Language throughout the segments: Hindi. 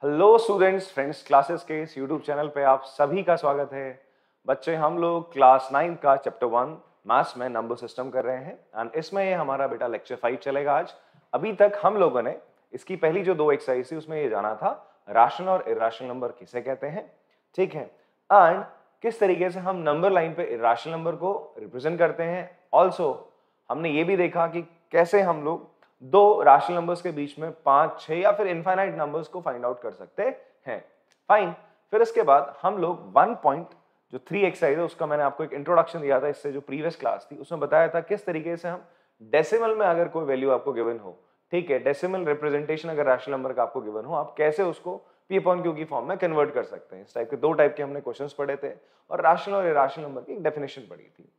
हेलो स्टूडेंट्स फ्रेंड्स क्लासेस के इस यूट्यूब चैनल पे आप सभी का स्वागत है। बच्चे हम लोग क्लास 9 का चैप्टर 1 मैथ्स में नंबर सिस्टम कर रहे हैं एंड इसमें ये हमारा बेटा लेक्चर 5 चलेगा आज। अभी तक हम लोगों ने इसकी पहली जो 2 एक्सरसाइज थी उसमें ये जाना था रैशनल और इर्रेशनल नंबर किसे कहते हैं, ठीक है, एंड किस तरीके से हम नंबर लाइन पे इर्रेशनल नंबर को रिप्रेजेंट करते हैं। ऑल्सो हमने ये भी देखा कि कैसे हम लोग दो रैशनल नंबर्स के बीच में 5, 6 या फिर इनफाइनाइट नंबर्स को फाइंड आउट कर सकते हैं। फाइन। फिर इसके बाद हम लोग 1 पॉइंट जो 3 एक्सरसाइज है उसका मैंने आपको एक इंट्रोडक्शन दिया था, इससे जो प्रीवियस क्लास थी उसमें बताया था किस तरीके से हम डेसिमल में अगर कोई वैल्यू आपको गिवन हो, ठीक है, डेसिमल रिप्रेजेंटेशन अगर रैशनल नंबर का आपको गिवन हो, आप कैसे उसको पी अपॉन क्यू की फॉर्म में कन्वर्ट कर सकते हैं। इस टाइप के 2 टाइप के हमने क्वेश्चंस पढ़े थे और रैशनल और इर्रेशनल नंबर की एक डेफिनेशन पढ़ी थी।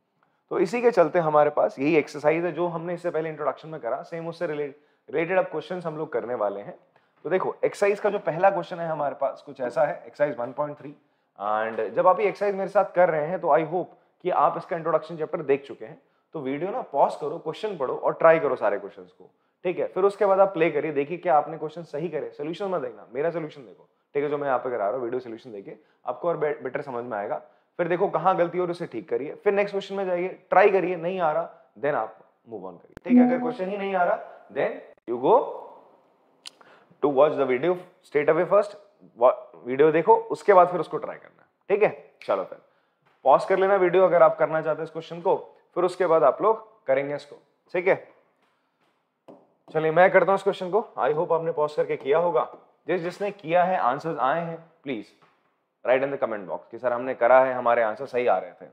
तो इसी के चलते हमारे पास यही एक्सरसाइज है जो हमने इससे पहले इंट्रोडक्शन में करा, सेम उससे रिलेटेड अब क्वेश्चंस हम लोग करने वाले हैं। तो देखो एक्सरसाइज का जो पहला क्वेश्चन है हमारे पास कुछ ऐसा है, एक्सरसाइज 1.3। एंड जब आप ये एक्सरसाइज मेरे साथ कर रहे हैं तो आई होप कि आप इसका इंट्रोडक्शन चैप्टर देख चुके हैं। तो वीडियो ना पॉज करो, क्वेश्चन पढ़ो और ट्राई करो सारे क्वेश्चंस को, ठीक है। फिर उसके बाद आप प्ले करिए, देखिए क्या आपने क्वेश्चन सही करे, सोल्यूशन मत देखना, मेरा सोल्यूशन देखो, ठीक है, जो मैं यहाँ पे करा रहा हूँ वीडियो सोल्यूशन देखिए, आपको और बेटर समझ में आएगा। फिर देखो कहाँ गलती हो रही है उसे ठीक करिए, फिर नेक्स्ट क्वेश्चन में जाइए, ट्राई करिए, नहीं आ रहा देन आप मूव ऑन करिए, ठीक है। अगर क्वेश्चन ही नहीं आ रहा then you go to watch the video straight away first, video देखो उसके बाद फिर उसको ट्राई करना, ठीक है। चलो फिर पॉज कर लेना वीडियो अगर आप करना चाहते हैं इस क्वेश्चन को, फिर उसके बाद आप लोग करेंगे इसको, ठीक है। चलिए मैं करता हूं इस क्वेश्चन को, आई होप आपने पॉज करके किया होगा। जिसने किया है आंसर्स आए हैं please right in the comment box कि सर हमने करा है, हमारे आंसर सही आ रहे थे।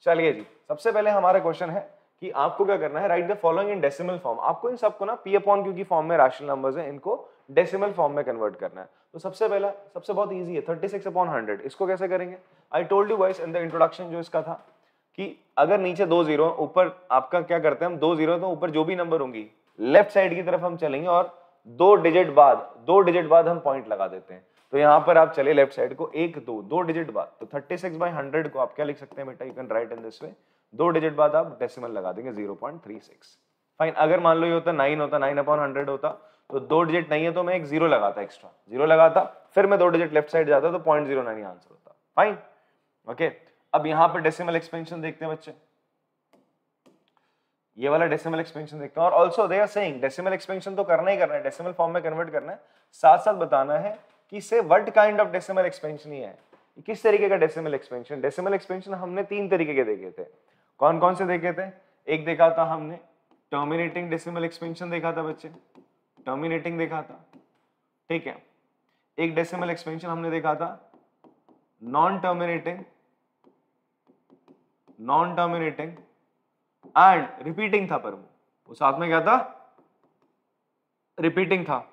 चलिए जी, सबसे पहले हमारा क्वेश्चन है कि आपको क्या करना है, right the following in decimal form. आपको इन सबको ना पी अपॉन क्यू की फॉर्म में रैशनल नंबर्स हैं, इनको डेसिमल फॉर्म में कन्वर्ट करना है। तो सबसे पहला सबसे बहुत इजी है 36 अपॉन 100। इसको कैसे करेंगे, I told you guys in the introduction जो इसका था कि अगर नीचे 2 जीरो, ऊपर आपका क्या करते हैं हम 2 जीरो, तो ऊपर जो भी नंबर होंगी लेफ्ट साइड की तरफ हम चलेंगे और 2 डिजिट बाद हम पॉइंट लगा देते हैं। तो यहाँ पर आप चले लेफ्ट साइड को 1 2 डिजिट बाद, तो 36/100 को आप क्या लिख सकते हैं बेटा, you can write in this way, 2 digit बाद आप डेसिमल लगा देंगे 0.36। फाइन। अगर मान लो ये होता 9 होता, 9/100 होता, तो 2 डिजिट नहीं है तो मैं एक 0 लगाता, एक्स्ट्रा 0 लगाता, फिर मैं 2 डिजिट लेफ्ट साइड जाता तो 0.09 आंसर होता। Fine, okay. अब यहाँ पर डेसिमल एक्सपेंशन देखते हैं बच्चे, ये वाला डेसिमल एक्सपेंशन देखते हैं। और also they are saying decimal expansion तो करना ही करना है, डेसिमल फॉर्म में कन्वर्ट करना है, साथ साथ बताना है कि से what kind of decimal expansion ही है, किस तरीके का डेसिमल एक्सपेंशन। डेसिमल एक्सपेंशन हमने 3 तरीके के देखे थे, कौन कौन से देखे थे, एक देखा था हमने टर्मिनेटिंग डेसिमल एक्सपेंशन देखा था बच्चे, टर्मिनेटिंग देखा था, ठीक है। एक डेसिमल एक्सपेंशन हमने देखा था नॉन टर्मिनेटिंग एंड रिपीटिंग था, पर वो साथ में क्या था, रिपीटिंग था।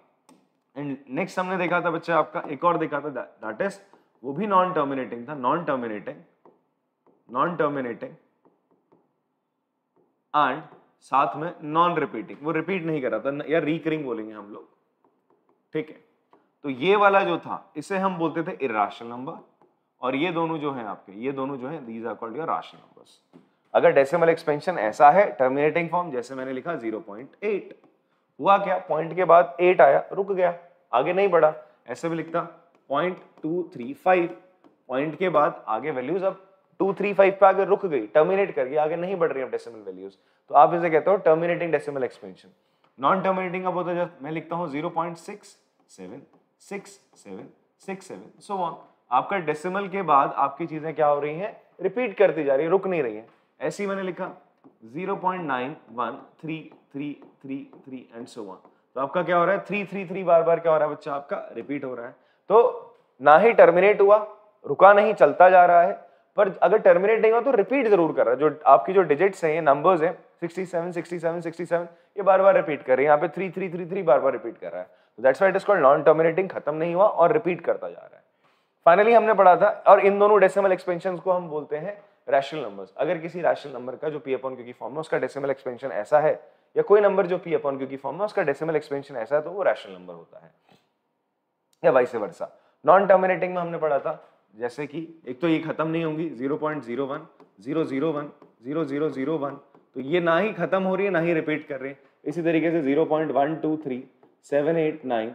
एंड नेक्स्ट हमने देखा था बच्चे आपका एक और देखा था, दैट इज वो भी नॉन टर्मिनेटिंग था, नॉन टर्मिनेटिंग एंड साथ में नॉन रिपीटिंग, वो रिपीट नहीं कर रहा था या रिकरिंग बोलेंगे हम लोग, ठीक है। तो ये वाला जो था इसे हम बोलते थे इर्रेशनल नंबर, और ये दोनों जो हैं आपके, ये दोनों जो हैं these are called your rational numbers. अगर डेसिमल एक्सपेंशन ऐसा है टर्मिनेटिंग फॉर्म, जैसे मैंने लिखा 0.8, हुआ क्या, पॉइंट के बाद 8 आया, रुक गया, आगे नहीं बढ़ा। ऐसे भी लिखता 0.235, पॉइंट के बाद आगे वैल्यूज अब 235 पे आगे रुक गई, टर्मिनेट कर गई, आगे नहीं बढ़ रही अब डेसिमल वैल्यूज, तो आप इसे कहते हो terminating decimal expansion. Non terminating अब होता है जब मैं लिखता हूं 0.676767 सो ऑन, आपका डेसिमल के बाद आपकी चीजें क्या हो रही हैं, रिपीट करती जा रही है, रुक नहीं रही है। ऐसे ही मैंने लिखा 0.913333 एंड सो ऑन, तो आपका क्या हो रहा है 333 बार बार क्या हो रहा है बच्चा, आपका रिपीट हो रहा है। तो ना ही टर्मिनेट हुआ, रुका नहीं, चलता जा रहा है, पर अगर टर्मिनेट नहीं हुआ तो रिपीट जरूर कर रहा है। जो आपकी जो डिजिट्स हैं, ये नंबर्स हैं 67 67 67, ये बार बार रिपीट कर रही है, यहाँ पे 3333 बार बार रिपीट कर रहा है, तो that's why it is called non terminating, खत्म नहीं हुआ और रिपीट करता जा रहा है। फाइनली हमने पढ़ा था, और इन दोनों डेसिमल एक्सपेंशंस को हम बोलते हैं रैशनल नंबर्स। अगर किसी रैशनल नंबर का जो पी अपॉन क्यू की फॉर्म में उसका डेसिमल एक्सपेंशन ऐसा है, या कोई नंबर जो पी अपॉन क्यू की फॉर्म में उसका डेसिमल एक्सपेंशन ऐसा है, तो वो रैशनल नंबर होता है, या वाइस वर्सा। नॉन टर्मिनेटिंग में हमने पढ़ा था जैसे कि एक तो ये खत्म नहीं होंगी 0.01 001 0001, तो ये ना ही खत्म हो रही है ना ही रिपीट कर रही है। इसी तरीके से 0.123 789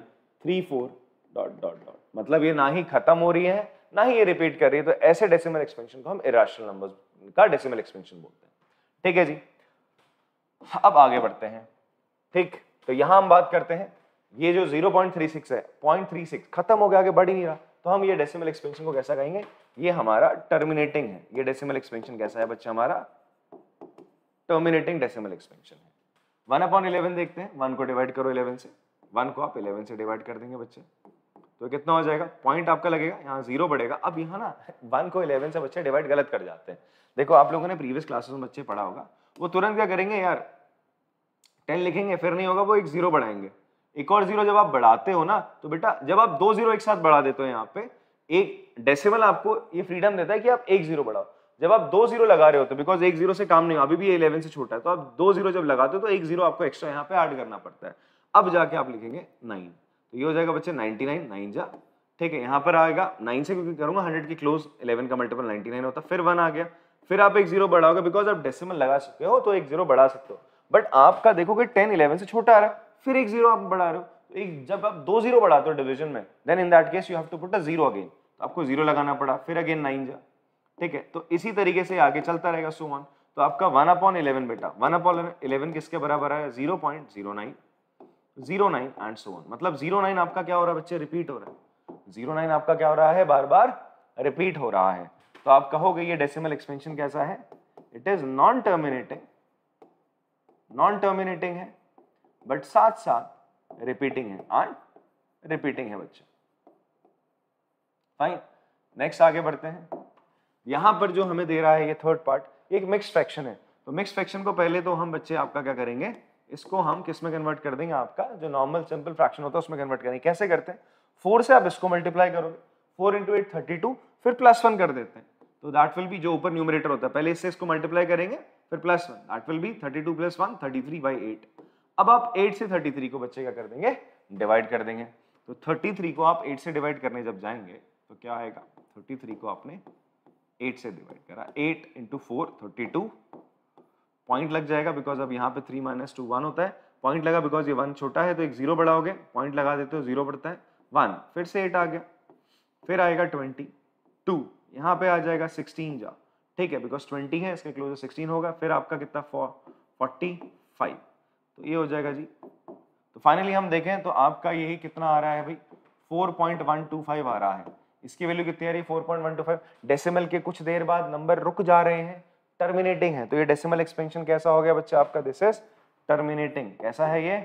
34 डॉट डॉट डॉट, मतलब ये ना ही खत्म हो रही है ना ही ये रिपीट कर रही है, तो ऐसे डेसिमल एक्सपेंशन को हम इरेशनल नंबर्स का डेसिमल एक्सपेंशन बोलते हैं। ठीक है जी, अब आगे बढ़ते हैं। ठीक, तो यहां हम बात करते हैं ये जो 0.36 है, 0.36 खत्म हो गया, आगे बढ़ ही नहीं रहा, तो हम ये डेसिमल एक्सपेंशन को कैसा कहेंगे, ये हमारा टर्मिनेटिंग है। ये डेसिमल एक्सपेंशन कैसा है बच्चा, हमारा टर्मिनेटिंग डेसिमल एक्सपेंशन है। 1/11 देखते हैं, 1 को डिवाइड करो 11 से, 1 को आप 11 से डिवाइड कर देंगे बच्चे, तो कितना हो जाएगा, पॉइंट आपका लगेगा, यहाँ 0 बढ़ेगा। अब यहाँ ना 1 को 11 से बच्चे डिवाइड गलत कर जाते हैं। देखो आप लोगों ने प्रीवियस क्लासेस में बच्चे पढ़ा होगा, वो तुरंत क्या करेंगे यार, 10 लिखेंगे, फिर नहीं होगा वो एक 0 बढ़ाएंगे, एक और 0 जब आप बढ़ाते हो ना, तो बेटा जब आप 2 0 एक साथ बढ़ा देते हो, यहाँ पे एक डेसिमल आपको ये फ्रीडम देता है कि आप एक 0 बढ़ाओ। जब आप 2 0 लगा रहे हो तो बिकॉज एक 0 से काम नहीं, अभी भी 11 से छोटा है, तो आप 2 0 जब लगाते हो तो एक 0 आपको एक्स्ट्रा यहाँ पे ऐड करना पड़ता है। अब जाके आप लिखेंगे 9, तो ये हो जाएगा बच्चे 99, 9 जा, ठीक है, यहाँ पर आएगा 9 से, क्योंकि करूंगा 100 की क्लोज, 11 का मल्टीपल 99 होता, फिर 1 आ गया, फिर आप एक 0 बढ़ाओगे, बिकॉज आप डेसिमल लगा चुके हो तो एक 0 बढ़ा सकते हो। बट आपका देखोगे 10 11 से छोटा आ रहा है, फिर एक 0 आप बढ़ा रहे हो, तो एक जब आप 2 0 बढ़ाते हो डिवीजन में, then in that case you have to put a 0 again, तो आपको 0 लगाना पड़ा, फिर अगेन 9 जा, ठीक है, तो इसी तरीके से आगे चलता रहेगा सो ऑन। तो आपका 1/11 बेटा, 1/11 किसके बराबर है, 0.09, 09 एंड सो ऑन, मतलब 09 आपका क्या हो रहा है बच्चे, रिपीट हो रहा है, 09 आपका क्या हो रहा है, बार बार रिपीट हो रहा है। तो आप कहोगे ये डेसिमल एक्सपेंशन कैसा है, it is non terminating, non terminating है, बट साथ साथ रिपीटिंग है, एंड रिपीटिंग है बच्चे। फाइन, नेक्स्ट आगे बढ़ते हैं। यहां पर जो हमें दे रहा है ये थर्ड पार्ट, एक मिक्स फ्रैक्शन है, तो मिक्स फ्रैक्शन को पहले तो हम बच्चे आपका क्या करेंगे, इसको हम किस में कन्वर्ट कर देंगे, आपका जो नॉर्मल सिंपल फ्रैक्शन होता है उसमें कन्वर्ट करेंगे। कैसे करते हैं, 4 से आप इसको मल्टीप्लाई करोगे, 4 × 8 32, फिर +1 कर देते हैं, तो दैट विल बी, जो ऊपर न्यूमरेटर होता है पहले इससे इसको मल्टीप्लाई करेंगे, फिर +1, दैट विल बी 32 + 1 33/8। अब आप 8 से 33 को बच्चे क्या कर देंगे, डिवाइड कर देंगे, तो 33 को आप 8 से डिवाइड करने जब जाएंगे तो क्या आएगा, 33 को आपने 8 से डिवाइड करा, 8 × 4 32, पॉइंट लग जाएगा, बिकॉज अब यहाँ पे 3 - 2 1 होता है, पॉइंट लगा बिकॉज ये 1 छोटा है, तो एक 0 बढ़ाओगे, पॉइंट लगा देते हो, 0 बढ़ता है, 1, फिर से 8 आ गया, फिर आएगा 22, यहाँ पे आ जाएगा 16 जा, ठीक है, बिकॉज 20 है, इसके क्लोज 16 होगा, फिर आपका कितना 45, तो ये हो जाएगा जी। तो फाइनली हम देखें तो आपका यही कितना आ रहा है भाई, 4.125 आ रहा है, इसकी वैल्यू कितनी आ रही है, 4.125। डेसिमल के कुछ देर बाद नंबर रुक जा रहे हैं, टर्मिनेटिंग है, तो ये डेसिमल एक्सपेंशन कैसा हो गया बच्चा आपका, दिस इज टर्मिनेटिंग। कैसा है ये,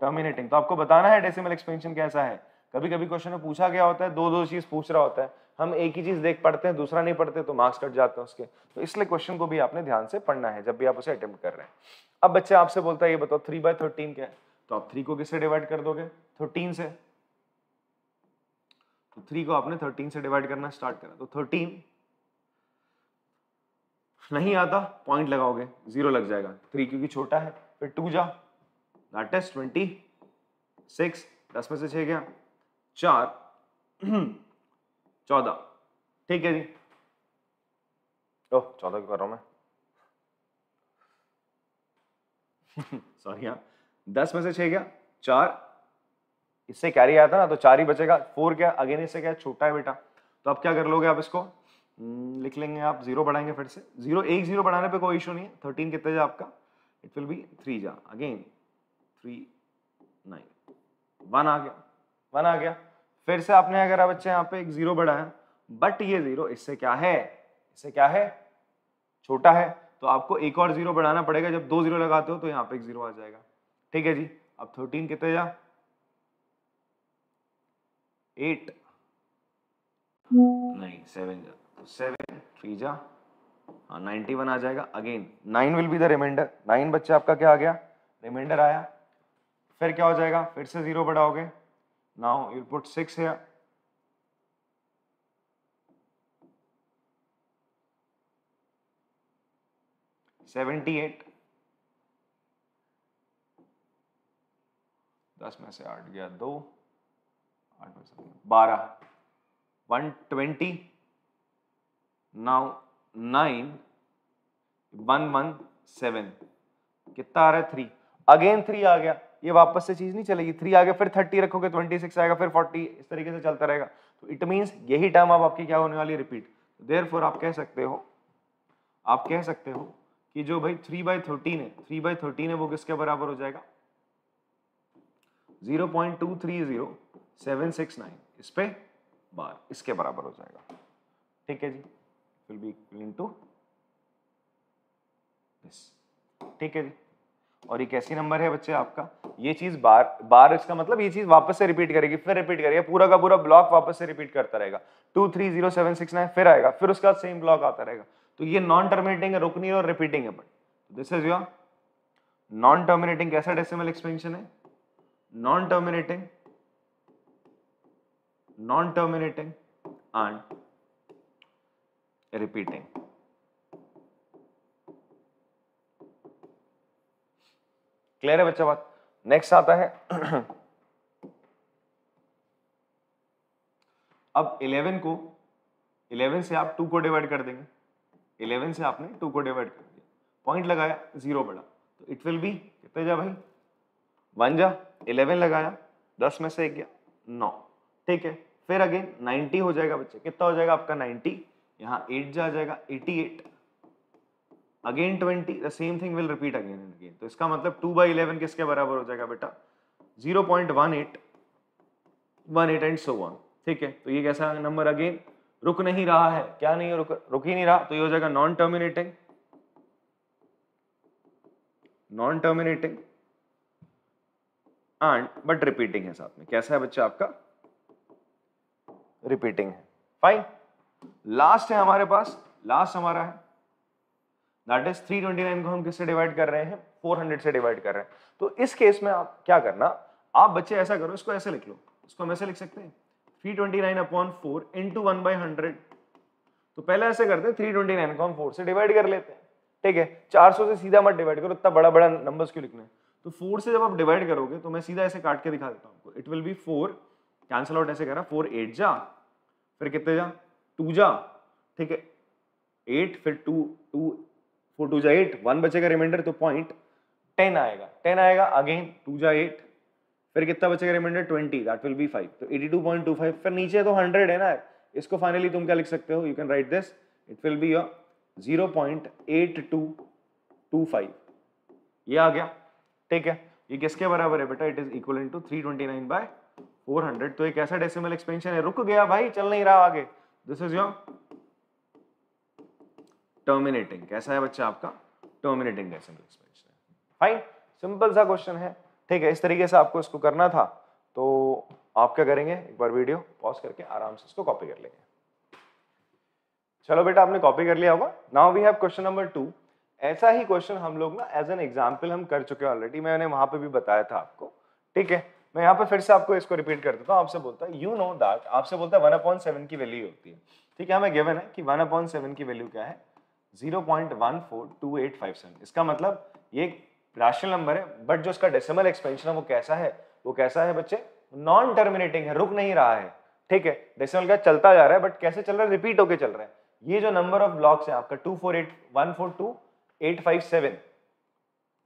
टर्मिनेटिंग। तो आपको बताना है डेसिमल एक्सपेंशन कैसा है। कभी कभी क्वेश्चन में पूछा गया होता है, दो चीज पूछ रहा होता है, हम एक ही चीज देख पढ़ते हैं, दूसरा नहीं पढ़ते तो मार्क्स कट जाते हैं उसके, तो इसलिए क्वेश्चन को भी आपने ध्यान से पढ़ना है जब भी आप उसे अटेम्प्ट कर रहे हैं। अब बच्चे आपसे बोलता है ये बताओ 3/13 क्या है, तो आप 3 को किससे डिवाइड कर दोगे, 13 से, तो 3 को आपने 13 से डिवाइड करना स्टार्ट करा, तो 13 नहीं आता, पॉइंट लगाओगे, 0 लग जाएगा, 3 क्योंकि छोटा है, फिर 2 जा, दैट इज 26, 10 में से 6 गया 4 14, ठीक है जी। ओह 14 क्यों कर रहा हूं मैं सॉरी, हाँ 10 में से 6 गया 4, इससे कैरी आया था ना, तो 4 ही बचेगा, 4 क्या अगेन इससे क्या छोटा है बेटा, तो अब क्या कर लोगे आप इसको, लिख लेंगे आप, 0 बढ़ाएंगे फिर से, एक 0 बढ़ाने पे कोई इशू नहीं है, 13 कितने जा आपका, इट विल बी 3 जा, अगेन 3 9, 1 आ गया, 1 आ गया, फिर से आपने अगर बच्चे यहाँ पे एक 0 बढ़ाया, बट ये 0 इससे क्या है, इससे क्या है, छोटा है, तो आपको एक और 0 बढ़ाना पड़ेगा, जब 2 0 लगाते हो तो यहाँ पे एक 0 आ जाएगा, ठीक है जी। अब 13 कितने जा, 8 नहीं 7 जा, तो 7 3 जा, हाँ 91 आ जाएगा, again 9 will be the remainder, 9 बच्चे आपका क्या आ गया, रिमाइंडर आया, फिर क्या हो जाएगा, फिर से 0 बढ़ाओगे, नाउ यू पुट 6 हियर, $78, 10 में से 8 गया 2, 8 में से 12, 120, नाउ 9 117, कितना आ रहा है 3, अगेन 3 आ गया, ये वापस से चीज नहीं चलेगी। 3 आगे फिर 30 रखोगे 26 आएगा, फिर 40, इस तरीके से चलता रहेगा। तो इट मीन्स यही टर्म अब आपकी क्या होने वाली है, रिपीट। देयरफॉर आप कह सकते हो कि जो भाई 3/13 है वो किसके बराबर हो जाएगा, 0.230769 इस पे बार, इसके बराबर हो जाएगा। ठीक है जी, will be equal into this. ठीक है जी, और ये कैसी नंबर है बच्चे आपका, ये चीज बार इसका मतलब ये चीज वापस से रिपीट करेगी, फिर रिपीट करेगी, पूरा का पूरा ब्लॉक वापस से रिपीट करता रहेगा। 230769 फिर आएगा, फिर उसका सेम ब्लॉक आता रहेगा। तो ये नॉन टर्मिनेटिंग है, रुक नहीं और रिपीटिंग है। But this is your non terminating. कैसा डेसिमल एक्सपेंशन है, non terminating and repeating. Clear है बच्चा बात। नेक्स्ट आता है अब 11 से आप 2 को डिवाइड कर देंगे। 11 से आपने 2 को डिवाइड कर दिया, पॉइंट लगाया, 0 बढ़ा, तो इट विल बी कितने जा भाई, 1 जा, 11 लगाया, 10 में से 1 गया 9। ठीक है, फिर अगेन 90 हो जाएगा बच्चे, कितना हो जाएगा आपका 90, यहाँ 8 जा जाएगा 88, again 20, the same thing will repeat again and again. तो इसका मतलब 2/11 किसके बराबर हो जाएगा बेटा, 0.18 एंड सो ऑन। ठीक है, तो ये कैसा नंबर, अगेन रुक नहीं रहा है, क्या नहीं है, रुक ही नहीं रहा, तो ये हो जाएगा non terminating and but repeating है साथ में। कैसा है बच्चा आपका, रिपीटिंग है। फाइन, लास्ट है हमारे पास, लास्ट हमारा है दैट इज 329 को हम किससे डिवाइड कर रहे हैं, 400 से डिवाइड कर रहे हैं। तो इस केस में आप क्या करना, आप बच्चे ऐसा करो, इसको ऐसे लिख लो, इसको हम ऐसे लिख सकते हैं 329/4 इंटू 1/100। तो पहले ऐसे करते हैं, 329 को हम 4 से डिवाइड कर लेते हैं। ठीक है, 400 से सीधा मत डिवाइड करो, इतना बड़ा बड़ा नंबर्स क्यों लिखना है। तो 4 से जब आप डिवाइड करोगे तो मैं सीधा ऐसे काट के दिखा देता हूँ आपको, it will B 4 cancel out, ऐसे करा 4 8 जा, फिर कितने जा 2 जा, ठीक है 8, फिर 2 4 2 जा 8, 1 बचेगा रिमाइंडर, तो पॉइंट 10 आएगा, 10 आएगा, अगेन 2 जा 8, फिर कितना बचेगा रिमाइंडर 20, दैट विल बी 5, तो 82.25, फिर नीचे तो 100 है ना, इसको फाइनली तुम क्या लिख सकते हो, you can write this, it will be your 0.8225, ये आ गया। ठीक है, ये किसके बराबर है बेटा, इट इज इक्वल टू 329/400। तो एक ऐसा डेसिमल एक्सपेंशन है, रुक गया भाई, चल नहीं रहा आगे, दिस इज योर टर्मिनेटिंग। कैसा है बच्चा आपका, terminating decimal expansion. Fine, simple सा क्वेश्चन है। ठीक है, इस तरीके से आपको इसको करना था। तो आप क्या करेंगे, एक बार वीडियो पॉज करके आराम से इसको कॉपी कर लेंगे। चलो बेटा, आपने कॉपी कर लिया होगा। Now we have question number 2। ऐसा ही क्वेश्चन हम लोग ना एज एन एग्जाम्पल हम कर चुके हैं ऑलरेडी, मैंने वहां पे भी बताया था आपको। ठीक है, मैं यहाँ पे फिर से आपको इसको रिपीट कर देता हूँ। आपसे बोलता है यू नो दैट, आपसे बोलता है 1/7 की वैल्यू होती है। ठीक है, हमें गिवन है कि 1/7 की वैल्यू क्या है, 0.142857। इसका मतलब ये एक रैशनल नंबर है, बट जो उसका डेसिमल एक्सपेंशन है वो कैसा है, बच्चे, नॉन टर्मिनेटिंग है, रुक नहीं रहा है। ठीक है, डेसिमल का चलता जा रहा है, बट कैसे चल रहा है, रिपीट होके चल रहा है। ये जो नंबर ऑफ ब्लॉक्स है आपका 248142857,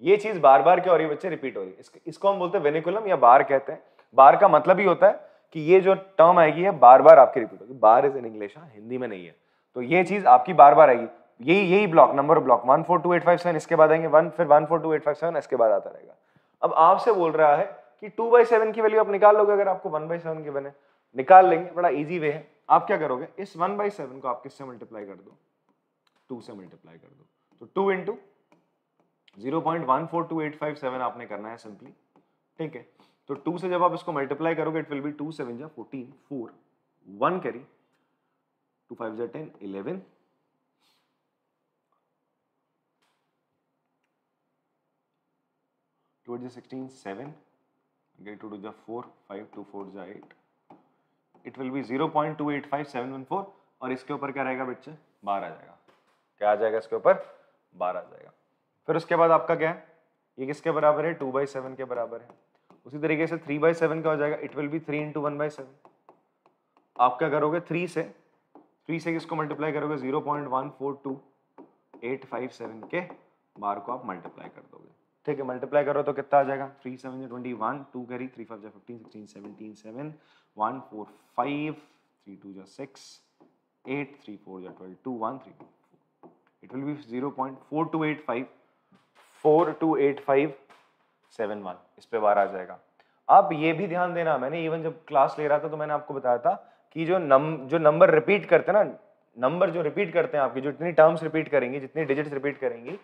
ये चीज बार बार क्या हो रही है बच्चे, रिपीट हो रही है। इसको हम बोलते हैं वेनिकुलम या बार कहते हैं। बार का मतलब ही होता है कि ये जो टर्म आएगी है बार बार आपकी रिपीट होगी। Bar is in English, Hindi में नहीं है। तो ये चीज आपकी बार बार आएगी, यही ब्लॉक, नंबर ऑफ ब्लॉक 142857, इसके बाद आएंगे 1, फिर 142857, इसके बाद आता रहेगा। अब आपसे बोल रहा है कि 2/7 की वैल्यू आप निकाल लोगे, अगर आपको 1/7 की बने, निकाल लेंगे, बड़ा इजी वे है। आप क्या करोगे, इस 1/7 को आप किससे मल्टीप्लाई कर दो, 2 से मल्टीप्लाई कर दो। तो 2 इंटू 0.142857 आपने करना है सिंपली। ठीक है, तो 2 से जब आप इसको मल्टीप्लाई करोगे, इट विल बी 2 7 जा 14, 4 1 कैरी, 2 5 जा 10, 11, 2 8 जा 16, 7, 2 2 जा 4, 5 2 4 जा 8, इट विल बी 0.285714, और इसके ऊपर क्या रहेगा बच्चे, बार आ जाएगा। क्या आ जाएगा इसके ऊपर, बार आ जाएगा। फिर उसके बाद आपका क्या है, ये किसके बराबर है, 2/7 के बराबर है। उसी तरीके से 3/7 का हो जाएगा, इट विल बी 3 इंटू 1/7। आप क्या करोगे, 3 से किसको मल्टीप्लाई करोगे, 0.142857 के बार को आप मल्टीप्लाई कर दोगे। ठीक है, मल्टीप्लाई करो तो कितना आ जाएगा, 3 7 21, 2 कैरी, 3 5 15 16 17 7 1 4 5 3 2 6 8 3 4 12 2 1 3 4, it will be 0.4285 428571 इस पे बार आ जाएगा। अब ये भी ध्यान देना, मैंने इवन जब क्लास ले रहा था तो मैंने आपको बताया था कि जो नंबर रिपीट करते हैं ना, नंबर जो रिपीट करते हैं आपकी, जो जितनी टर्म्स रिपीट करेंगी, जितनी डिजिट्स रिपीट करेंगी,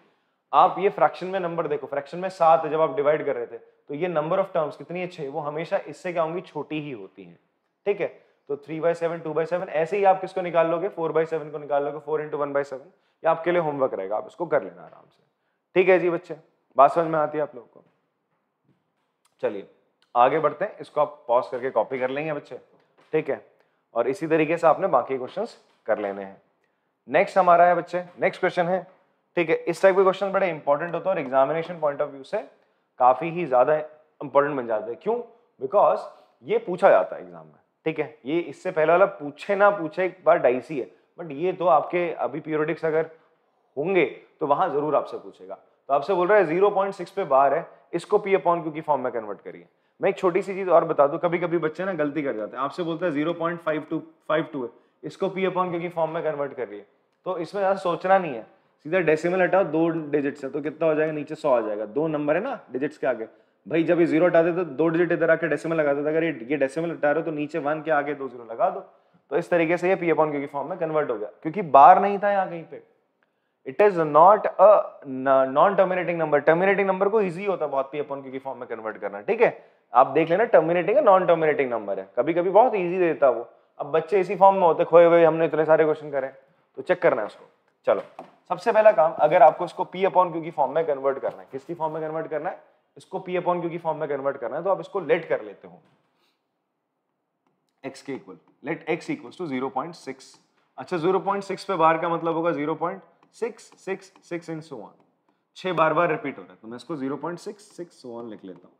आप ये फ्रैक्शन में नंबर देखो, फ्रैक्शन में 7 है, जब आप डिवाइड कर रहे थे तो ये नंबर ऑफ टर्म्स कितनी है, 6, वो हमेशा इससे क्या होंगी, छोटी ही होती हैं। ठीक है, तो 3/7 2/7 ऐसे ही आप किसको निकाल लोगे, 4/7 को निकाल लोगे, 4 × 1/7। ये आपके लिए होमवर्क रहेगा, आप इसको कर लेना आराम से। ठीक है जी बच्चे, बात समझ में आती है आप लोगों को? चलिए आगे बढ़ते हैं, इसको आप पॉज करके कॉपी कर लेंगे बच्चे। ठीक है, और इसी तरीके से आपने बाकी क्वेश्चंस कर लेने हैं। नेक्स्ट हमारा है बच्चे, नेक्स्ट क्वेश्चन है। ठीक है, इस टाइप के क्वेश्चन बड़े इंपॉर्टेंट होते हैं और एग्जामिनेशन पॉइंट ऑफ व्यू से काफी ही ज्यादा इंपॉर्टेंट बन जाते हैं। क्यों? बिकॉज ये पूछा जाता है एग्जाम में। ठीक है, ये इससे पहले वाला पूछे ना पूछे एक बार डाइसी है, बट ये तो आपके अभी पीरियोडिक्स अगर होंगे तो वहां जरूर आपसे पूछेगा। तो आपसे बोल रहा है 0.6 पे बार है, इसको P/Q की फॉर्म में कन्वर्ट करिए। मैं एक छोटी सी चीज और बता दूं, कभी कभी बच्चे ना गलती कर जाते हैं, आपसे बोलता है 0.5252 है, इसको P/Q की फॉर्म में कन्वर्ट करिए। तो इसमें ज्यादा सोचना नहीं है, सीधा डेसिमल हटाओ, 2 डिजिट से तो कितना हो जाएगा, नीचे 100 आ जाएगा। 2 नंबर है ना डिजिट्स के आगे, भाई जब ये 0 हटाते तो 2 डिजिट इधर आके डेसिमल लगा देता, अगर ये डेसिमल हटा रहे हो तो नीचे 1 के आगे 2 0 लगा दो। तो इस तरीके से ये P/Q की फॉर्म में कन्वर्ट हो गया, क्योंकि बार नहीं था यहाँ कहीं पे। It is not a non terminating number. Terminating number को इजी होता है बहुत P/Q की फॉर्म में कन्वर्ट करना। ठीक है, आप देख लेना टर्मिनेटिंग है नॉन टर्मिनेटिंग नंबर है, कभी कभी बहुत इजी देता है वो। अब बच्चे इसी फॉर्म में होते, खोए हुए, हमने इतने सारे क्वेश्चन करे, तो चेक करना है उसको। चलो सबसे पहला काम, अगर आपको इसको P/Q की फॉर्म में कन्वर्ट करना है, किसकी फॉर्म में कन्वर्ट करना है, इसको P/Q की फॉर्म में कन्वर्ट करना है, तो आप इसको लेट कर लेते हो x के equal, let x equals to 0.6। अच्छा 0.6 पे बार का मतलब होगा 0.666 इन सो ऑन, 6 बार रिपीट हो रहा है, तो मैं इसको 0.66 सो ऑन लिख लेता हूँ।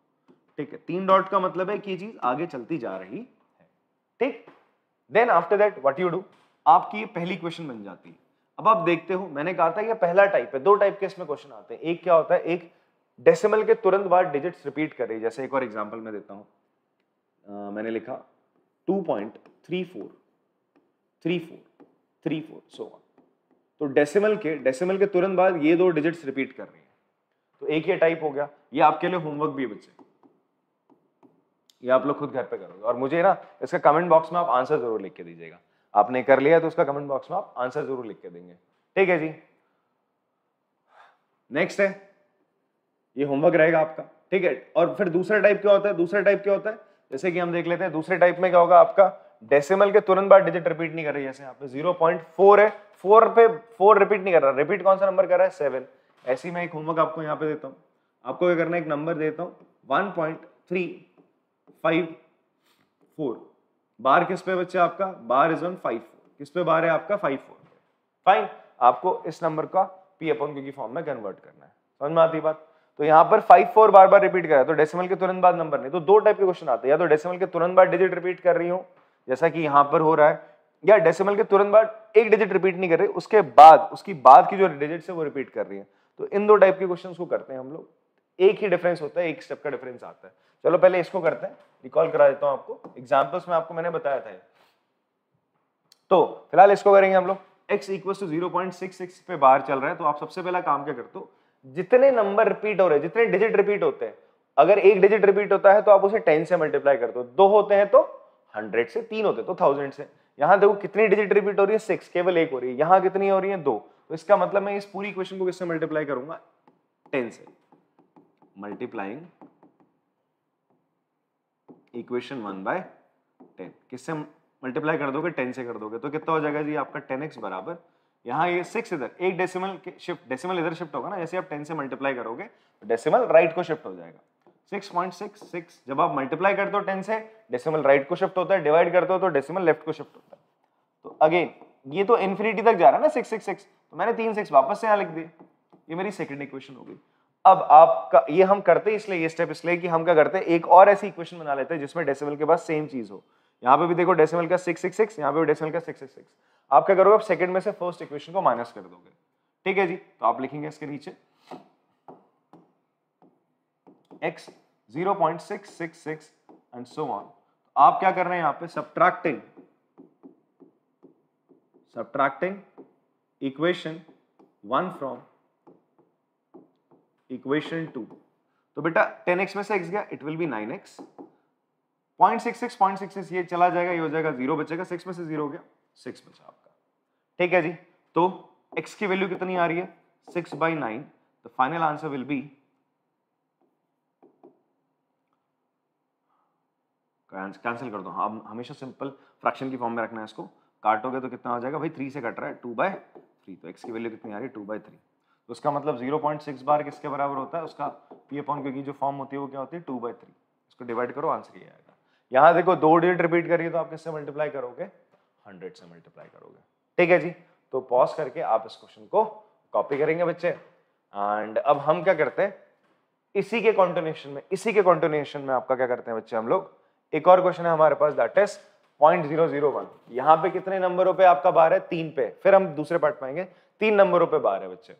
ठीक है, 3 डॉट का मतलब है कि ये चीज आगे चलती जा रही है। ठीक, then after that what you do, आपकी ये पहली क्वेश्चन बन जाती है। अब आप देखते हो, मैंने कहा था ये पहला टाइप है, 2 टाइप के इसमें क्वेश्चन आते हैं। एक क्या होता है, एक डेसिमल के तुरंत बाद डिजिट्स रिपीट कर रही है, जैसे एक और एग्जांपल मैं देता हूँ, मैंने लिखा 2.3434 सो ऑन, तो डेसिमल के तुरंत बाद ये 2 डिजिट्स रिपीट कर रही है, तो एक ये टाइप हो गया। ये आपके लिए होमवर्क भी है बच्चे, ये आप लोग खुद घर पे करोगे, और मुझे ना इसका कमेंट बॉक्स में आप आंसर जरूर लिख के दीजिएगा। आपने कर लिया तो उसका कमेंट बॉक्स में आप आंसर जरूर लिख के देंगे। ठीक है जी, नेक्स्ट है, ये होमवर्क रहेगा आपका। ठीक है, और फिर दूसरा टाइप क्या होता है, दूसरा टाइप क्या होता है, जैसे कि हम देख लेते हैं, दूसरे टाइप में क्या होगा, आपका डेसिमल के तुरंत बाद डिजिट रिपीट नहीं कर रही है, जैसे यहाँ पे 0.4 है, 4 पे 4 रिपीट नहीं कर रहा, रिपीट कौन सा नंबर कर रहा है, 7। ऐसे ही मैं एक होमवर्क आपको यहाँ पे देता हूँ, आपको क्या करना है, एक नंबर देता हूँ 1.354, बार किस पे बच्चे, आपका बार इज ऑन 54, किस पे बार है आपका 54। फाइन, आपको इस नंबर का P/Q की फॉर्म में कन्वर्ट करना है, समझ में आती बात। तो यहाँ पर 54 बार रिपीट कर रहा है, तो डेसिमल के तुरंत बाद नंबर नहीं, तो 2 टाइप के क्वेश्चन आते हैं, या तो डेसिमल के तुरंत बाद डिजिट रिपीट कर रही हो जैसा कि यहाँ पर हो रहा है, या डेसिमल के तुरंत बाद एक डिजिट रिपीट नहीं कर रही, उसके बाद उसकी बाद की जो डिजिट है वो रिपीट कर रही है। तो इन 2 टाइप के क्वेश्चन को करते हैं हम लोग, एक ही डिफरेंस होता है, एक स्टेप का डिफरेंस आता है। चलो पहले इसको करते हैं, रिकॉल करा देता हूँ आपको, एग्जाम्पल्स में आपको मैंने बताया था। तो फिलहाल इसको करेंगे हम लोग, x इक्वल टू 0.66 पे बार चल रहा है, तो आप सबसे पहला काम क्या करते हो, जितने नंबर रिपीट हो रहे हैं, जितने डिजिट रिपीट होते हैं, अगर एक डिजिट रिपीट होता है तो आप उसे 10 से मल्टीप्लाई करते हो, 2 होते हैं तो 100 से, 3 होते हैं तो 1000 से। यहां देखो कितनी डिजिट रिपीट हो रही है, 6, केवल एक हो रही है, यहां कितनी हो रही है, 2। तो इसका मतलब मैं इस पूरी इक्वेशन को किससे मल्टीप्लाई करूंगा, 10 से, मल्टीप्लाइंग इक्वेशन 1/10, किससे मल्टीप्लाई कर दोगे, 10 से कर दोगे, तो कितना हो जाएगा जी आपका 10x बराबर, यहाँ ये 6 इधर, एक डेसिमल शिफ्ट, डेसिमल इधर शिफ्ट होगा ना, जैसे आप 10 से मल्टीप्लाई करोगे तो डेसिमल राइट को शिफ्ट हो जाएगा, 6.66। जब आप मल्टीप्लाई करते हो 10 से, डेसिमल राइट को शिफ्ट होता है, डिवाइड करते हो तो डेसिमल लेफ्ट को शिफ्ट होता है। तो अगेन ये तो इन्फिनिटी तक जा रहा है ना 666, तो मैंने 3 6 वापस से यहाँ लिख दिए, ये मेरी सेकंड इक्वेशन हो गई। अब आपका ये हम करते हैं इसलिए, ये स्टेप इसलिए कि हम क्या करते हैं, एक और ऐसी इक्वेशन बना लेते हैं जिसमें डेसिमल के बाद सेम चीज हो। यहाँ पे भी देखो डेसिमल का 666, यहाँ पे भी डेसिमल का 666। आप क्या करोगे, आप सेकंड में से फर्स्ट इक्वेशन को माइनस कर दोगे। ठीक है जी, तो आप लिखेंगे इसके नीचे x 0.666 एंड सो ऑन। आप क्या कर रहे हैं यहाँ पे, सब्ट्रैक्टिंग इक्वेशन 1 फ्रॉम इक्वेशन 2। तो बेटा 10x में से x गया, इट विल बी 9x। 0.66 ये चला जाएगा, ये हो जाएगा 0 बचेगा, 6 में से 0 हो गया, 6 बचा आपका। ठीक है जी, तो x की वैल्यू कितनी आ रही है, 6/9। The final answer will be, cancel कर दो, हम हमेशा सिंपल फ्रैक्शन की फॉर्म में रखना है इसको। काटोगे तो कितना आ जाएगा भाई, 3 से कट रहा है, 2/3। तो x की वैल्यू कितनी आ रही है, 2/3। तो उसका मतलब 0.6 बार किसके बराबर होता है, उसका p अपॉन q की जो फॉर्म होती है वो क्या होती है, 2/3। इसको डिवाइड करो, आंसर ये आएगा। यहाँ देखो 2 डिजिट रिपीट करिए तो आप किससे मल्टीप्लाई करोगे, 100 से मल्टीप्लाई करोगे। ठीक है जी, तो पॉज करके आप इस क्वेश्चन को कॉपी करेंगे बच्चे। एंड अब हम क्या करते हैं, इसी के कॉन्टिन्यूएशन में आपका क्या करते हैं बच्चे, हम लोग एक और क्वेश्चन है हमारे पास, दैट इज 0.001। यहाँ पे कितने नंबरों पे आपका बार है, 3 पे। फिर हम दूसरे पार्ट पाएंगे, 3 नंबरों पे बार है बच्चे।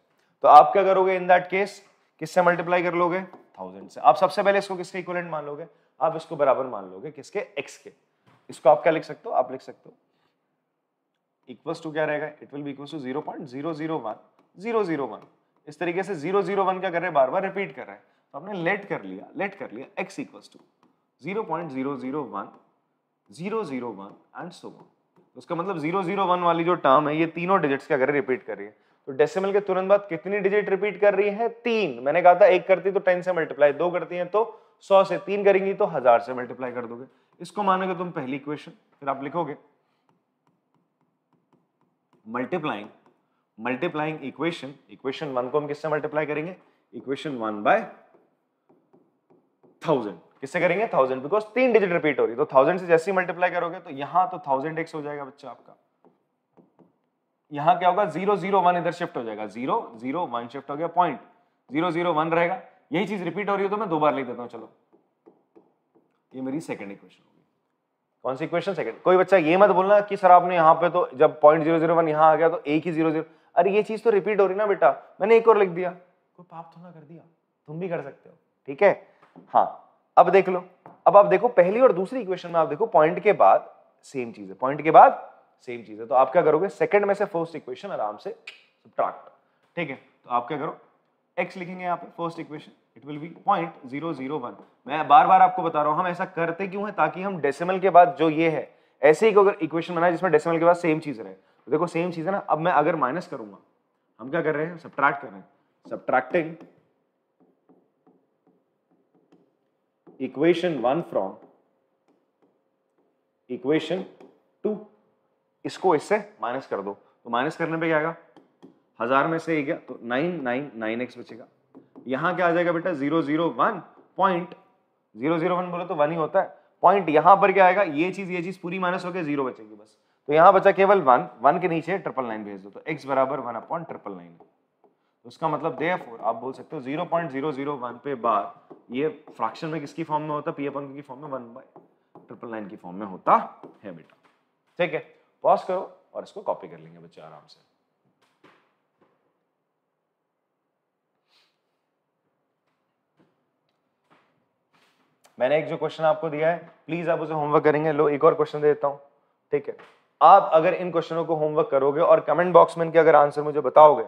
तो आप क्या करोगे इन दैट केस, किससे मल्टीप्लाई कर लोगे, 1000 से। आप सबसे पहले इसको किसके इक्विवेलेंट मान लोगे, आप इसको बराबर मान लोगे किसके, x के। इसको आप क्या लिख सकते हो, आप लिख सकते हो इक्वल्स टू क्या रहेगा, it will be equals to 0.001001। इस तरीके से 001 क्या कर रहे हैं, बार बार रिपीट कर रहे हैं। तो आपने लेट कर लिया x equals to 0.001001 and so on. उसका मतलब 001 वाली जो टर्म है ये तीनों डिजिट्स क्या कर रही है, रिपीट कर रही है। तो डेसिमल के तुरंत बाद कितनी डिजिट रिपीट कर रही है, 3। मैंने कहा था 1 करती तो 10 से मल्टीप्लाई, 2 करती है तो 100 से, 3 करेंगी तो 1000 से मल्टीप्लाई कर दोगे। इसको मानोगे तुम पहली इक्वेशन, फिर आप लिखोगे मल्टीप्लाइंग इक्वेशन 1 को हम किससे मल्टीप्लाई करेंगे, इक्वेशन 1/1000। किससे करेंगे, 1000, बिकॉज 3 डिजिट रिपीट हो रही है। तो 1000 से जैसे ही मल्टीप्लाई करोगे तो यहाँ तो 1000x हो जाएगा बच्चा आपका। यहाँ क्या होगा, 001 इधर शिफ्ट हो जाएगा, 001 शिफ्ट हो गया, 0.001 रहेगा। यही चीज रिपीट हो रही है तो मैं 2 बार लिख देता हूँ। चलो ये मेरी सेकंड इक्वेशन होगी। कौन सी इक्वेशन, सेकंड। कोई बच्चा ये मत बोलना कि सर आपने यहाँ पे तो जब 0.001 यहाँ आ गया तो एक ही 00। अरे ये चीज तो रिपीट हो रही ना बेटा, मैंने एक और लिख दिया, कोई पाप थोड़ा कर दिया, तुम भी कर सकते हो। ठीक है, हाँ अब देख लो। अब आप देखो पहली और दूसरी इक्वेशन में आप देखो पॉइंट के बाद सेम चीज है, पॉइंट के बाद सेम चीज है। तो आप क्या करोगे, सेकंड में से फर्स्ट इक्वेशन आराम से सब्ट्रैक्ट। ठीक है, तो आप क्या करो, x लिखेंगे यहाँ पे first equation, it will B 0.001। मैं बार बार आपको बता रहा हूँ हम ऐसा करते क्यों है, ताकि हम डेसिमल के बाद जो ये है ऐसे ही अगर इक्वेशन बनाए जिसमें डेसिमल के बाद सेम चीज रहे। तो देखो सेम चीज है ना। अब मैं अगर माइनस करूंगा, हम क्या कर रहे हैं, सब्ट्रैक्ट कर रहे हैं, सब्ट्रैक्टिंग इक्वेशन 1 फ्रॉम इक्वेशन 2। इसको इससे माइनस कर दो, तो माइनस करने पे क्या आएगा, 1000 में से 1 गया तो 999x बचेगा। यहां क्या आ जाएगा बेटा, 001 बोले तो 1 ही होता है। पॉइंट यहां पर क्या आएगा, ये चीज पूरी माइनस हो गया, 0 बचेगी बस। तो यहां बचा केवल 1 के नीचे 999 भेज दो, तो x बराबर 1/999। तो उसका मतलब देयरफॉर आप बोल सकते हो 0.001 पे बार ये फ्रैक्शन में किसकी फॉर्म में होता है, p/q की फॉर्म में, 1/999 की फॉर्म में होता है बेटा। ठीक है, पॉज करो और इसको कॉपी कर लेंगे बच्चे आराम से। मैंने एक जो क्वेश्चन आपको दिया है, प्लीज आप उसे होमवर्क करेंगे। लो एक और क्वेश्चन दे देता हूं। ठीक है, आप अगर इन क्वेश्चनों को होमवर्क करोगे और कमेंट बॉक्स में इनके अगर आंसर मुझे बताओगे,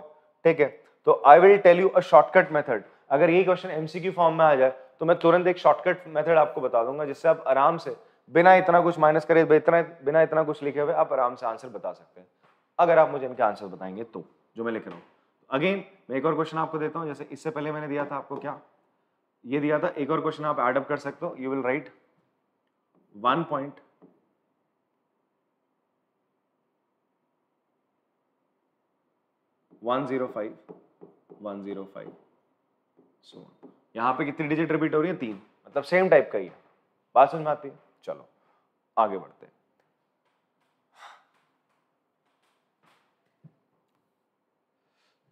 ठीक है, तो I will tell you a shortcut method. अगर ये क्वेश्चन एमसीक्यू फॉर्म में आ जाए तो मैं तुरंत एक शॉर्टकट मेथड आपको बता दूंगा, जिससे आप आराम से बिना इतना कुछ माइनस करे, बिना इतना कुछ लिखे हुए आप आराम से आंसर बता सकते हैं, अगर आप मुझे इनके आंसर बताएंगे तो, जो मैं लिख रहा हूँ। अगेन मैं एक और क्वेश्चन आपको देता हूँ, जैसे इससे पहले मैंने दिया था आपको, क्या ये दिया था, एक और क्वेश्चन आप ऐड अप कर सकते हो। यू विल राइट 1.105 सो यहां पे कितनी डिजिट रिपीट हो रही है, 3, मतलब सेम टाइप का ही है। बात समझ में आती है। चलो आगे बढ़ते हैं।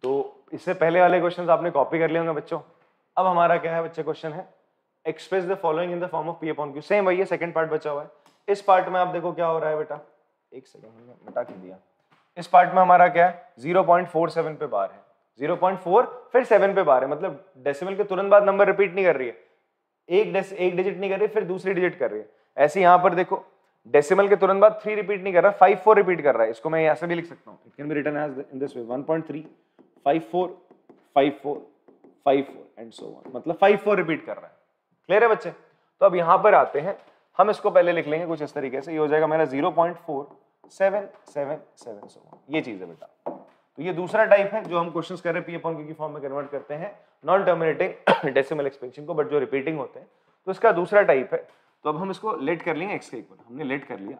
तो इससे पहले वाले क्वेश्चंस आपने कॉपी कर लिए होंगे बच्चों। अब हमारा क्या है बच्चे, क्वेश्चन है express the following in the form of p/q। Same वही है, सेकंड पार्ट बचा हुआ है। इस पार्ट में आप देखो क्या हो रहा है बेटा, एक सेकंड हमने मिटा के दिया। इस पार्ट में हमारा क्या है, 0.47 पे बार है, 0.4 फिर 7 पे बार है, मतलब डेसिमल के तुरंत बाद नंबर रिपीट नहीं कर रही है, एक डिजिट नहीं कर रही, फिर दूसरी डिजिट कर रही है। ऐसे यहाँ पर देखो डेसिमल के तुरंत बाद 3 रिपीट नहीं कर रहा, 5 4 रिपीट कर रहा है। इसको मैं ऐसे भी लिख सकता हूँ, it can be written as in this way 1.3 5 4 5 4 5 4 and so on, मतलब 5 4 रिपीट कर रहा है। क्लियर है बच्चे? तो अब यहाँ पर आते हैं, हम इसको पहले लिख लेंगे कुछ इस तरीके से, ये हो जाएगा मेरा 0.4777 सो ऑन, ये चीज है बेटा। तो ये दूसरा टाइप है जो हम क्वेश्चंस कर रहे हैं, पी अपॉन क्यू की फॉर्म में कन्वर्ट करते हैं नॉन टर्मिनेटिंग डेसिमल एक्सपेंशन को, बट जो रिपीटिंग होते हैं, तो इसका दूसरा टाइप है। तो अब हम इसको लेट कर लेंगे x के इक्वल, हमने लेट कर लिया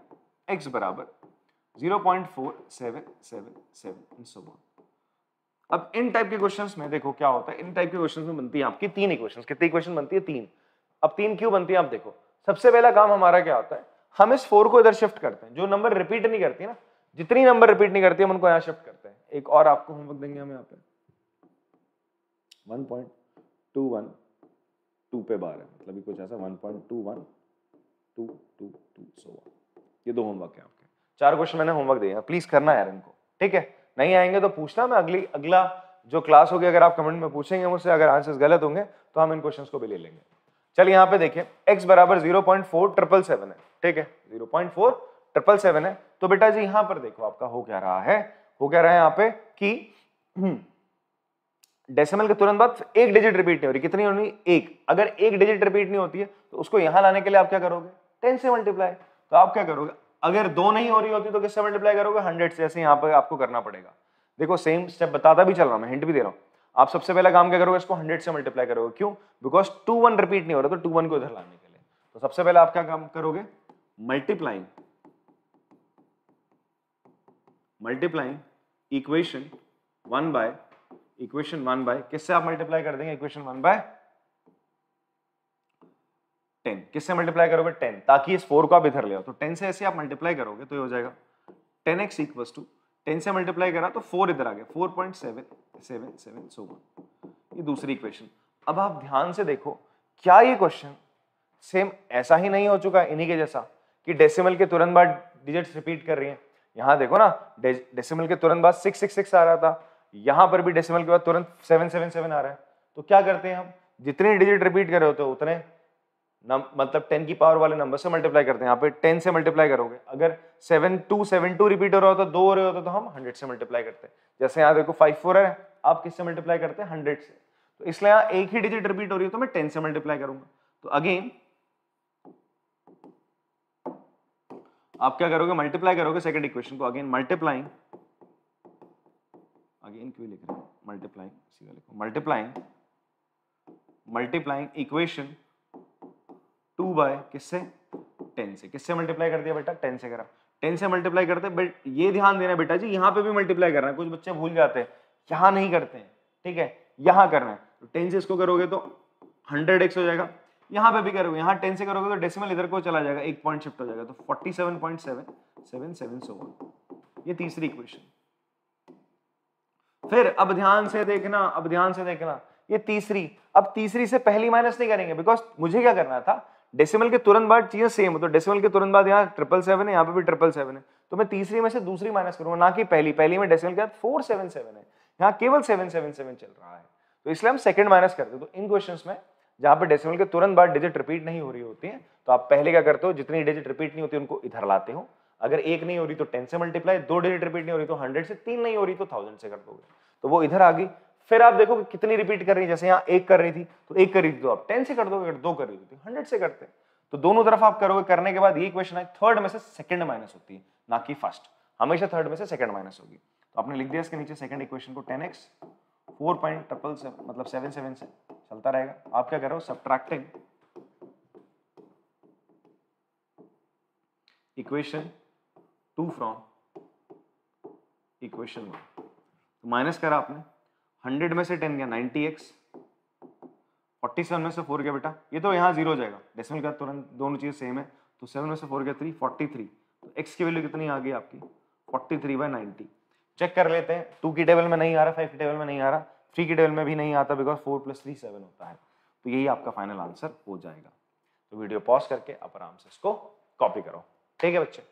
x बराबर 0.4777 एंड सो ऑन। अब इन टाइप के क्वेश्चंस में देखो क्या होता है, इन टाइप के क्वेश्चंस में बनती है आपकी 3 इक्वेशंस। कितनी इक्वेशन बनती है? 3। अब 3 क्यों बनती है आप देखो, सबसे पहला काम हमारा क्या होता है, हम इस 4 को इधर शिफ्ट करते हैं, जो नंबर रिपीट नहीं करती ना, जितनी नंबर रिपीट नहीं करती हम उनको यहाँ शिफ्ट करते हैं। एक और आपको होमवर्क देंगे हम यहाँ पे 1.212 पे बार है, मतलब कुछ ऐसा 1.21222 सो ऑन। ये 2 होमवर्क है आपके, 4 क्वेश्चन मैंने होमवर्क दिए हैं, प्लीज करना यार इनको, ठीक है? नहीं आएंगे तो पूछना, मैं अगला जो क्लास होगी अगर आप कमेंट में पूछेंगे मुझसे, अगर आंसर्स गलत होंगे तो हम इन क्वेश्चंस को भी ले लेंगे। चलिए यहाँ पे देखिए x बराबर 0.4777 है, ठीक है? 0.4777 है। तो बेटा जी यहाँ पर देखो आपका हो क्या रहा है, यहाँ पे कि डेसिमल के तुरंत बाद एक डिजिट रिपीट नहीं हो रही। कितनी होनी? 1। अगर एक डिजिट रिपीट नहीं होती है तो उसको यहां लाने के लिए आप क्या करोगे? 10 से मल्टीप्लाई। तो आप क्या करोगे? अगर 2 नहीं हो रही होती तो किससे मल्टीप्लाई करोगे? 100 से। ऐसे यहाँ पर आपको करना पड़ेगा। देखो सेम स्टेप बताता भी चल रहा हूं मैं, हिंट भी दे रहा हूं। आप सबसे पहला काम क्या करोगे? इसको 100 से मल्टीप्लाई करोगे। क्यों? बिकॉज 2 1 रिपीट नहीं हो रहा, तो 2 1 को इधर लाने के लिए। तो सबसे पहले आप क्या काम करोगे? मल्टीप्लाइंग इक्वेशन 1 बाय किससे आप मल्टीप्लाई कर देंगे? Equation 1 by 10। किससे मल्टीप्लाई करोगे? 10, ताकि इस 4 को आप इधर ले आओ। तो 10 से ऐसे आप मल्टीप्लाई करोगे तो ये हो जाएगा 10x इक्वल्स टू 10 से मल्टीप्लाई करा तो 4 इधर आ गया, 4.777 सो ऑन। ये दूसरी इक्वेशन। अब आप ध्यान से देखो, क्या ये क्वेश्चन सेम ऐसा ही नहीं हो चुका है इन्हीं के जैसा कि डेसिमल के तुरंत बाद डिजिट्स रिपीट कर रही हैं? यहां देखो ना, डेसिमल के तुरंत बाद 666 आ रहा था, यहां पर भी डेसिमल के बाद तुरंत 777 आ रहा है। तो क्या करते हैं हम? जितनी डिजिट रिपीट कर रहे होते हैं उतने मतलब 10 की पावर वाले नंबर से मल्टीप्लाई करते हैं। यहाँ पे 10 से मल्टीप्लाई करोगे, अगर 7272 रिपीट हो रहा होता, 2 हो रहे होते तो हम 100 से मल्टीप्लाई करते हैं। जैसे यहाँ देखो 5 4 है, आप किससे मल्टीप्लाई करते हैं? 100 से। तो इसलिए यहाँ एक ही डिजिट रिपीट हो रही है तो मैं 10 से मल्टीप्लाई करूंगा। तो अगेन आप क्या करोगे? मल्टीप्लाई करोगे सेकंड इक्वेशन को। अगेन मल्टीप्लाइंग, अगेन क्यों लिख रहे हो? मल्टीप्लाइंग, सीधा लिखो मल्टीप्लाइंग इक्वेशन 2 बाय किससे? 10 से। किससे मल्टीप्लाई कर दिया बेटा? 10 से करा। 10 से मल्टीप्लाई करते हैं, बट ये ध्यान देना बेटा जी, यहाँ पे भी मल्टीप्लाई करना है। कुछ बच्चे भूल जाते हैं, यहाँ नहीं करते हैं, ठीक है? यहाँ करना है। तो 10 से इसको करोगे तो 100x हो जाएगा। यहाँ पे भी करोगे, यहाँ 10 से करोगे तो डेसिमल इधर को चला जाएगा, 1 पॉइंट शिफ्ट हो जाएगा, तो 47.777 सो ऑन। ये तीसरी इक्वेशन। फिर अब ध्यान से देखना, ये तीसरी। अब तीसरी से पहली माइनस नहीं करेंगे, बिकॉज मुझे क्या करना था? डेसिमल के तुरंत बाद चीजें सेम हो, तो डेसिमल के तुरंत बाद यहाँ 777 है, यहाँ पे भी 777 है, तो मैं तीसरी में से दूसरी माइनस करूंगा, ना कि पहली में डेसिमल के बाद 477 है, यहाँ केवल 777 चल रहा है, तो इसलिए हम सेकंड माइनस करते हैं। तो इन क्वेश्चंस में जहां पे डेसिमल के तुरंत बाद डिजिट रिपीट नहीं हो रही होती है, तो आप पहले क्या करते हो? जितनी डिजिट रिपीट नहीं होती उनको इधर लाते हो। अगर एक नहीं हो रही तो 10 से मल्टीप्लाई, 2 डिजिट रिपीट नहीं हो रही तो 100 से, 3 नहीं हो रही तो 1000 से कर दोगे, तो वो इधर आ गई। फिर आप देखो कि कितनी रिपीट कर रही है, जैसे यहाँ 1 कर रही थी तो 1 कर रही थी तो आप 10 से कर दोगे, अगर 2 कर रही थी तो 100 से करते। तो दोनों तरफ आप करोगे, करने के बाद ये इक्वेशन है, थर्ड में से सेकंड माइनस होती है, ना कि फर्स्ट। हमेशा थर्ड में से सेकंड माइनस होगी। तो आपने लिख दिया इसके नीचे सेकंड इक्वेशन को 10x 4.777 मतलब 77 से चलता रहेगा। आप क्या करो? Subtracting equation 2 from equation 1। तो माइनस करा आपने, 100 में से 10 गया 90x, 47 में से 4 गया बेटा, ये तो यहाँ 0 हो जाएगा, डेसिमल का तुरंत दोनों चीज सेम है, तो 7 में से 4 गया 3, 43। तो x की वैल्यू कितनी आ गई आपकी? 43/90। चेक कर लेते हैं, 2 की टेबल में नहीं आ रहा, 5 की टेबल में नहीं आ रहा, 3 की टेबल में भी नहीं आता, बिकॉज 4 + 3 7 होता है। तो यही आपका फाइनल आंसर हो जाएगा। तो वीडियो पॉज करके आप आराम से इसको कॉपी करो, ठीक है बच्चे?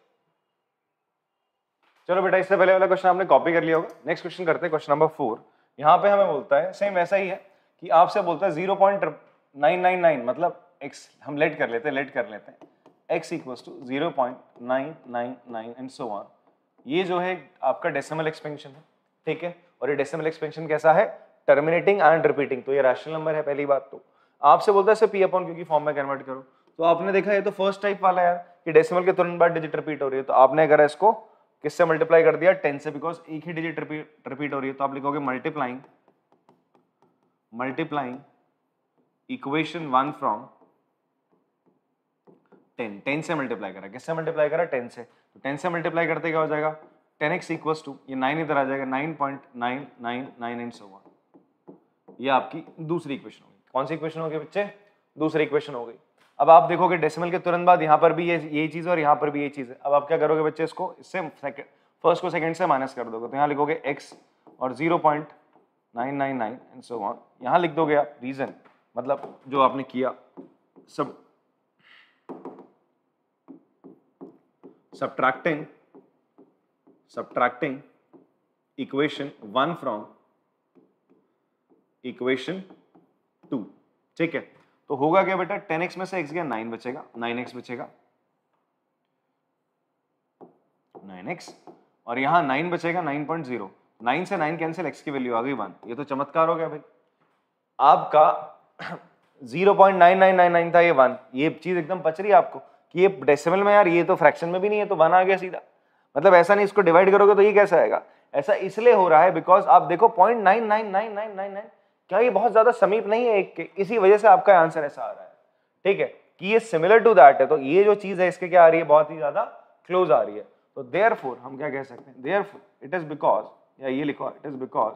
चलो बेटा, इससे पहले वाला क्वेश्चन आपने कॉपी कर लिया होगा। नेक्स्ट क्वेश्चन करते हैं, क्वेश्चन नंबर 4। यहाँ पे हमें बोलता है, सेम वैसा ही है कि आपसे बोलता है 0.999 मतलब x हम लेट कर लेते हैं x equals to 0.999 and so on. ये जो है आपका डेसिमल एक्सपेंशन है, ठीक है। और ये डेसिमल एक्सपेंशन कैसा है, टर्मिनेटिंग एंड रिपीटिंग, तो ये रैशनल नंबर है पहली बात। तो आपसे बोलता है इसे p अपॉन q की फॉर्म में कन्वर्ट करो, तो आपने देखा ये तो फर्स्ट टाइप वाला है यार कि डेसिमल के तुरंत बाद डिजिट रिपीट हो रही है, तो आपने अगर इसको किससे मल्टीप्लाई कर दिया 10 से, बिकॉज एक ही डिजिट रिपीट हो रही है, तो आप लिखोगे मल्टीप्लाइंग इक्वेशन 1 फ्रॉम 10 से मल्टीप्लाई करा, किससे मल्टीप्लाई करा 10 से, तो 10 से मल्टीप्लाई करते क्या हो जाएगा 10x इक्वल्स टू ये 9 इधर आ जाएगा 9.999 एंड सो ऑन। ये आपकी दूसरी इक्वेशन होगी। कौन सी इक्वेशन होगी बच्चे, दूसरी इक्वेशन हो गई। अब आप देखोगे डेसिमल के तुरंत बाद यहाँ पर भी ये चीज और यहाँ पर भी ये चीज है। अब आप क्या करोगे बच्चे, इसको इससे फर्स्ट को सेकंड से माइनस कर दोगे, तो यहाँ लिखोगे x और 0.999 एंड सो ऑन। यहाँ लिख दोगे आप रीजन, मतलब जो आपने किया सब subtracting equation 1 from equation 2, ठीक है। तो होगा क्या बेटा, 10x में से x गया 9 बचेगा, 9x बचेगा 9x, और यहाँ 9 बचेगा 9.0, 9 से 9 कैंसिल, x की वैल्यू आ गई 1। ये तो चमत्कार हो गया भाई, आपका 0.9999 था, ये 1। ये चीज एकदम बच रही है आपको कि ये डेसिमल में यार, ये तो फ्रैक्शन में भी नहीं है, तो 1 आ गया सीधा। मतलब ऐसा नहीं इसको डिवाइड करोगे तो ये कैसा आएगा, ऐसा इसलिए हो रहा है बिकॉज आप देखो 0.999999, क्या ये बहुत ज्यादा समीप नहीं है एक के, इसी वजह से आपका आंसर ऐसा आ रहा है, ठीक है, कि ये सिमिलर टू दैट है। तो ये जो चीज है इसके क्या आ रही है, बहुत ही ज्यादा क्लोज आ रही है। तो देयरफॉर हम क्या कह सकते हैं, देयरफॉर इट इज बिकॉज, या ये लिखो it is because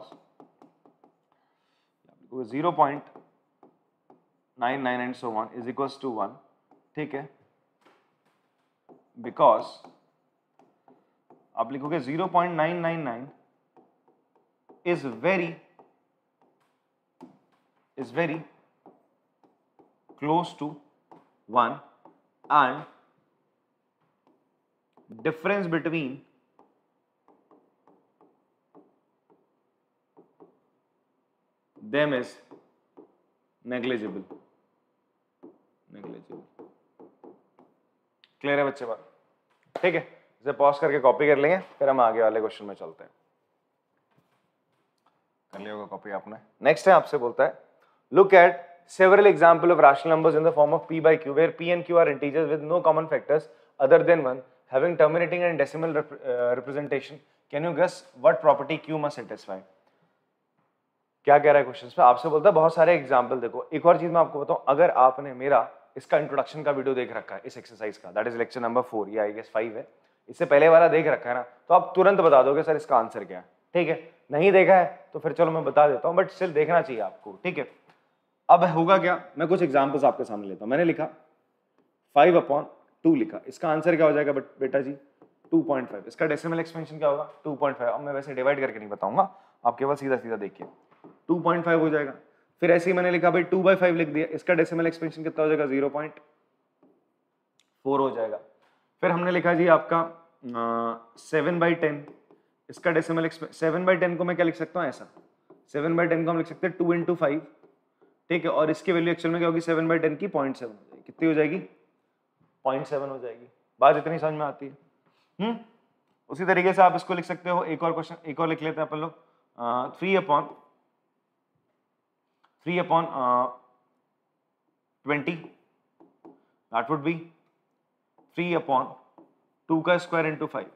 0.99 and so on is equals to 1, ठीक है, बिकॉज आप लिखोगे 0.999 is very close to 1 and difference between them is negligible। Clear है बच्चे बात, ठीक है। इसे पॉज करके कॉपी कर लेंगे, फिर हम आगे वाले क्वेश्चन में चलते हैं। कर लिया होगा कॉपी आपने। नेक्स्ट है आपसे बोलता है look at several example of rational numbers in the form of p by q where p and q are integers with no common factors other than 1 having terminating and decimal representation। can you guess what property q must satisfy। क्या कह रहा है क्वेश्चन पे, आपसे बोलता है बहुत सारे एग्जाम्पल देखो। एक और चीज मैं आपको बताऊं, अगर आपने मेरा इसका इंट्रोडक्शन का वीडियो देख रखा है इस एक्सरसाइज का, दैट इज लेक्चर नंबर 4 या आई गेस 5 है, इससे पहले वाला देख रखा है ना, तो आप तुरंत बता दोगे सर इसका आंसर क्या है, ठीक है। नहीं देखा है तो फिर चलो मैं बता देता हूं, बट स्टिल देखना चाहिए आपको, ठीक है। अब होगा क्या, मैं कुछ एग्जांपल्स आपके सामने लेता हूं। मैंने लिखा 5/2 लिखा, इसका आंसर क्या हो जाएगा बेटा जी 2.5। इसका डेसिमल एक्सपेंशन क्या होगा 2.5। अब मैं वैसे डिवाइड करके नहीं बताऊंगा, आप केवल सीधा सीधा देखिए 2.5 हो जाएगा। फिर ऐसे ही मैंने लिखा भाई 2/5 लिख दिया, इसका डेसिमल एक्सपेंशन कितना हो जाएगा 0.4 हो जाएगा। फिर हमने लिखा जी आपका 7/10, इसका डेसिमल 7/10 को मैं क्या लिख सकता हूँ ऐसा, 7/10 को हम लिख सकते हैं 2 × 5, ठीक है। और इसकी वैल्यू एक्चुअल में क्या होगी 7/10 की 0.7 हो जाएगी। कितनी हो जाएगी 0.7 हो जाएगी। बात इतनी समझ में आती है। उसी तरीके से आप इसको लिख सकते हो, एक और क्वेश्चन एक और लिख लेते हैं अपन लोग 3/20 दैट वुड बी 3/2 का स्क्वायर इंटू 5,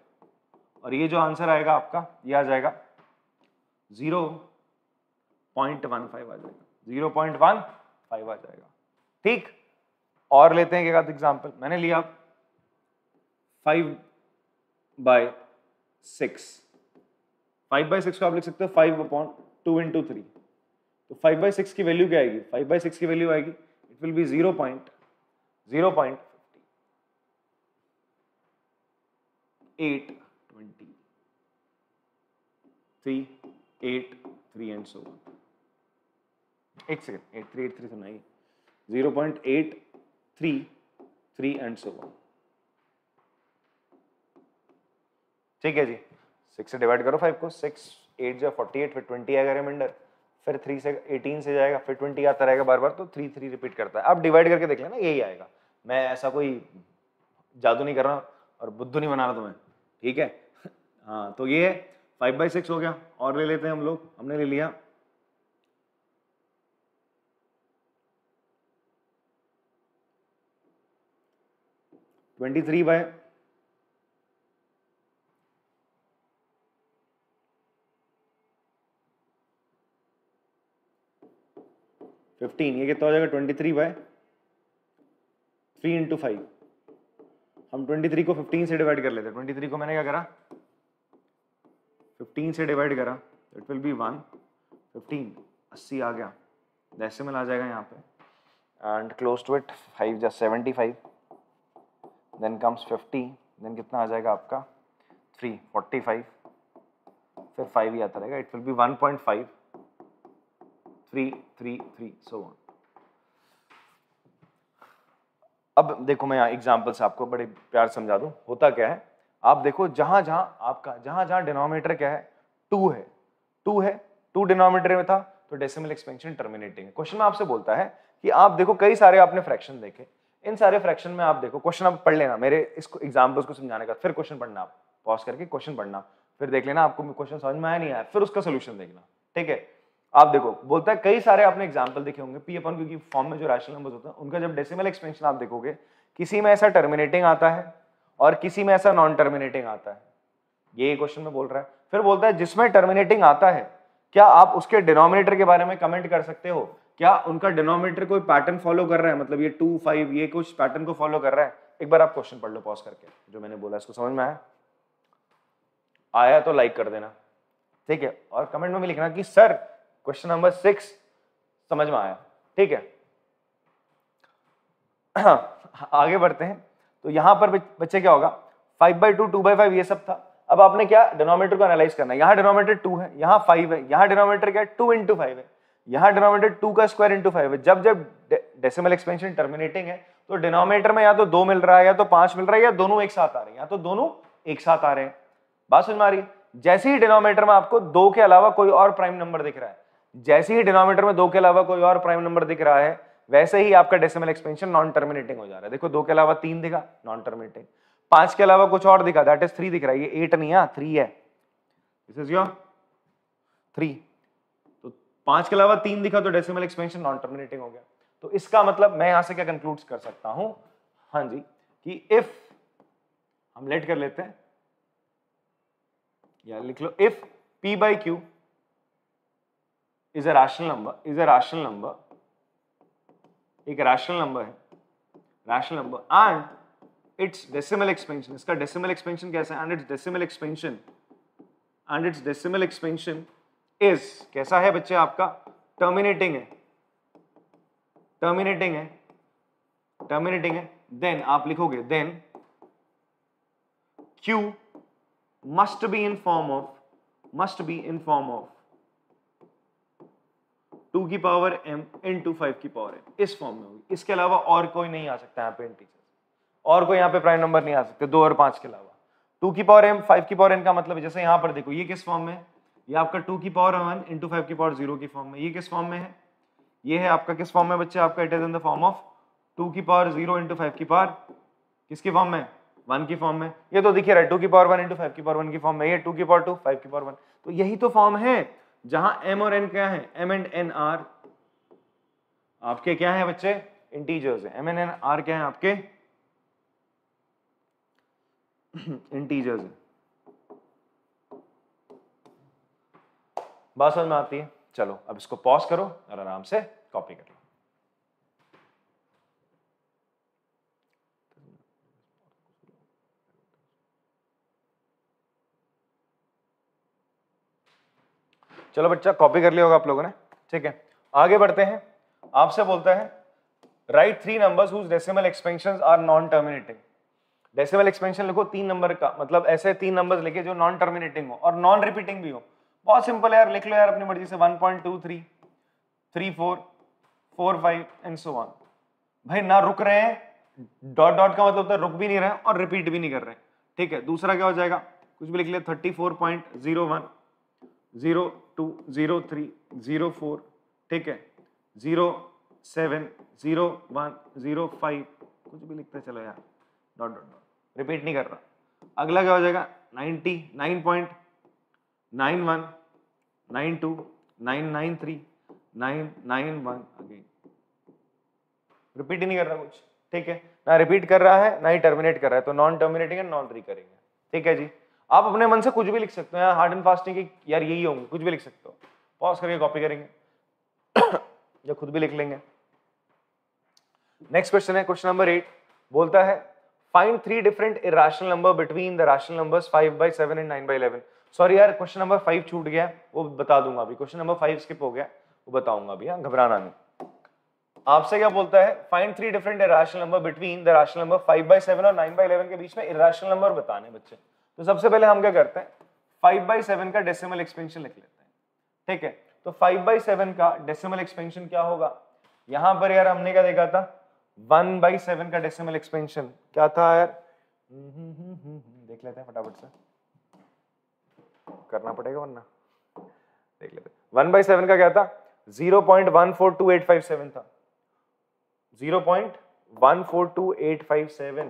और ये जो आंसर आएगा आपका ये आ जाएगा 0.15 आ जाएगा, 0.15 आ जाएगा, ठीक। और लेते हैं एक आध एग्जांपल। मैंने लिया 5/6, 5/6 को आप लिख सकते हो 5/2 × 3, तो 5/6 की वैल्यू क्या आएगी, 5/6 की वैल्यू आएगी it will B 0.820 383 and so on. एक सेकेंड 8383 तो नहीं, 0.833 एंड सो ऑन, ठीक है जी। 6 से डिवाइड करो 5 को, 6 8 जो 48, फिर 20 आएगा रिमाइंडर, फिर 3 से 18 से जाएगा, फिर 20 आता रहेगा बार बार, तो 3 3 रिपीट करता है। आप डिवाइड करके देख लेना, यही आएगा। मैं ऐसा कोई जादू नहीं कर रहा और बुद्धू नहीं बना रहा तुम्हें, ठीक है। हाँ, तो ये 5/6 हो गया। और ले लेते हैं हम लोग, हमने ले लिया 23/15। ये कितना हो जाएगा? 23/3 इंटू 5। हम 23 को 15 से डिवाइड कर लेते हैं। 23 को मैंने क्या करा, 15 से डिवाइड करा, इट विल बी 1 15 80 आ गया, डेसिमल आ जाएगा यहाँ पे, एंड क्लोज टू इट 5 जा 75, देन कम्स 50, देन कितना आ जाएगा आपका 3 45, फिर 5 ही आता रहेगा, it will B 1.5 3 3 3 so on. अब देखो मैं यहाँ एग्जाम्पल से आपको बड़े प्यार समझा दूं, होता क्या है, आप देखो जहां जहां डिनोमिनेटर क्या है, 2 है, 2 डिनोमिनेटर में था, तो डेसिमल एक्सपेंशन टर्मिनेटिंग है। क्वेश्चन में आपसे बोलता है कि आप देखो कई सारे आपने फ्रैक्शन देखे, इन सारे फ्रैक्शन में आप देखो, क्वेश्चन आप पढ़ लेना मेरे इसको एग्जाम्पल्स को समझाने का, फिर क्वेश्चन पढ़ना, आप पॉज करके क्वेश्चन पढ़ना, फिर देख लेना आपको क्वेश्चन समझ में आया नहीं आया, फिर उसका सोल्यूशन देखना, ठीक है। आप देखो बोलता है कई सारे आपने एग्जांपल देखे होंगे पी अपन क्यू फॉर्म में जो रैशनल नंबर्स होते हैं उनका जब डेसिमल एक्सपेंशन आप देखोगे, किसी में ऐसा टर्मिनेटिंग आता है और किसी में ऐसा नॉन टर्मिनेटिंग आता है, ये क्वेश्चन में बोल रहा है। फिर बोलता है जिसमें टर्मिनेटिंग आता है, क्या आप उसके डिनोमिनेटर के बारे में कमेंट कर सकते हो, क्या उनका डिनोमिनेटर कोई पैटर्न फॉलो कर रहा है, मतलब ये 2 5 ये कुछ पैटर्न को फॉलो कर रहा है। एक बार आप क्वेश्चन पढ़ लो पॉज करके, जो मैंने बोला इसको समझ में आया तो लाइक कर देना, ठीक है, और कमेंट में भी लिखना कि सर क्वेश्चन नंबर 6 समझ में आया, ठीक है। आगे बढ़ते हैं, तो यहां पर बच्चे क्या होगा, 5/2 2/5 ये सब था। अब आपने क्या डिनोमिनेटर को एनालाइज करना है, यहाँ डिनोमिनेटर 2 है, यहाँ 5 है, यहाँ डिनोमिनेटर क्या है 2 × 5 है, यहाँ डिनोमिनेटर 2 का स्क्वायर × 5 है। जब जब डेसिमल एक्सपेंशन टर्मिनेटिंग है तो डिनोमिनेटर में या तो 2 मिल रहा है या तो 5 मिल रहा है या दोनों एक साथ आ रहे हैं, या तो दोनों एक साथ आ रहे हैं। बात समझ में आ रही है? जैसे ही डिनोमिनेटर में आपको 2 के अलावा कोई और प्राइम नंबर दिख रहा है, जैसे ही डिनोमिनेटर में 2 के अलावा कोई और प्राइम नंबर दिख रहा है, वैसे ही आपका डेसिमल एक्सपेंशन नॉन टर्मिनेटिंग हो जा रहा है। देखो 2 के अलावा 3 दिखा, नॉन टर्मिनेटिंग, 5 के अलावा कुछ और दिखा, दैट इज 3 दिख रहा है, ये 8 नहीं है 3 है, दिस इज योर 3। तो 5 के अलावा 3 दिखा तो डेसिमल एक्सपेंशन नॉन टर्मिनेटिंग हो गया। तो इसका मतलब मैं यहां से क्या कंक्लूड कर सकता हूं, हाँ जी, कि इफ हम लेट कर लेते हैं या लिख लो, इफ p/q is a rational number, एक रैशनल नंबर है, rational number, and its decimal expansion, इसका डेसिमल एक्सपेंशन कैसा है, and its decimal expansion is कैसा है बच्चे आपका, टर्मिनेटिंग है, देन आप लिखोगे then q must be in form of 2 की पावर m into 5 की पावर m, इस फॉर्म में होगी। इसके अलावा और कोई नहीं आ सकता यहाँ पे इंटीजर, और कोई यहाँ पे प्राइम नंबर नहीं आ सकते 2 और 5 के अलावा। 2 की पावर m 5 की पावर n का मतलब है, जैसे यहाँ पर देखो ये किस फॉर्म में है, ये आपका 2 की पावर 1 into 5 की पावर 0 की फॉर्म में, ये किस फॉर्म में है, ये है आपका किस फॉर्म में बच्चे, आपका it is in the form of 2 की पावर 0 into 5 की पावर किसकी फॉर्म में, 1 की फॉर्म में। ये तो दिख रहा है 2 की पावर 1 into 5 की पावर 1 की फॉर्म में, ये 2 की पावर 2 5 की पावर 1, तो यही तो फॉर्म है जहां m और n क्या है, m and n आर आपके क्या है बच्चे, इंटीजर्स है, m and n आर क्या है आपके इंटीजर्स है। बात समझ में आती है? चलो अब इसको पॉज करो और आराम से कॉपी कर लो। चलो बच्चा कॉपी कर लिया होगा आप लोगों ने, ठीक है। आगे बढ़ते हैं, आपसे बोलता है write 3 numbers whose decimal expansions are non terminating. Decimal expansion लिखो 3 नंबर का, मतलब ऐसे 3 नंबर्स लिखे जो नॉन टर्मिनेटिंग हो और नॉन रिपीटिंग भी हो। बहुत सिंपल है यार, लिख लो यार अपनी मर्जी से, 1.23 34 45 एंड सो ऑन। भाई ना रुक रहे हैं, डॉट डॉट का मतलब होता है रुक भी नहीं रहे और रिपीट भी नहीं कर रहे, ठीक है। दूसरा क्या हो जाएगा, कुछ भी लिख ले 34.01 0203 04, ठीक है, 07 01 05, कुछ भी लिखते चलो यार, डॉट डॉट डॉट, रिपीट नहीं कर रहा। अगला क्या हो जाएगा 99.91 92 993 991, अगेन रिपीट ही नहीं कर रहा कुछ, ठीक है, ना रिपीट कर रहा है ना ही टर्मिनेट कर रहा है, तो नॉन टर्मिनेटिंग है, नॉन रिकरिंग है, ठीक है जी। आप अपने मन से कुछ भी लिख सकते हो, हार्ड एंड फास्टिंग की यार यही होंगे, कुछ भी लिख सकते हो, पॉज करके कॉपी करेंगे या खुद भी लिख लेंगे। नेक्स्ट क्वेश्चन है क्वेश्चन नंबर 8, बोलता है find 3 different irrational number between the rational numbers 5/7 and 9/11। Sorry यार क्वेश्चन नंबर 5 छूट गया, वो बता दूंगा अभी, क्वेश्चन नंबर 5 स्किप हो गया, वो बताऊंगा अभी, घबराना नहीं। आपसे क्या बोलता है find 3 different irrational number between the rational number 5/7 और 9/11 के बीच में इरेशनल नंबर बताने बच्चे। तो सबसे पहले हम क्या करते हैं 5/7 का डेसिमल एक्सपेंशन लिख लेते हैं, ठीक है। तो 5/7 का डेसिमल एक्सपेंशन क्या होगा, यहां पर यार हमने क्या देखा था 1/7 का डेसिमल एक्सपेंशन क्या था यार, देख लेते हैं फटाफट से, करना पड़ेगा वरना, देख लेते हैं 1/7 का क्या था 0.142857 था, 0.142857,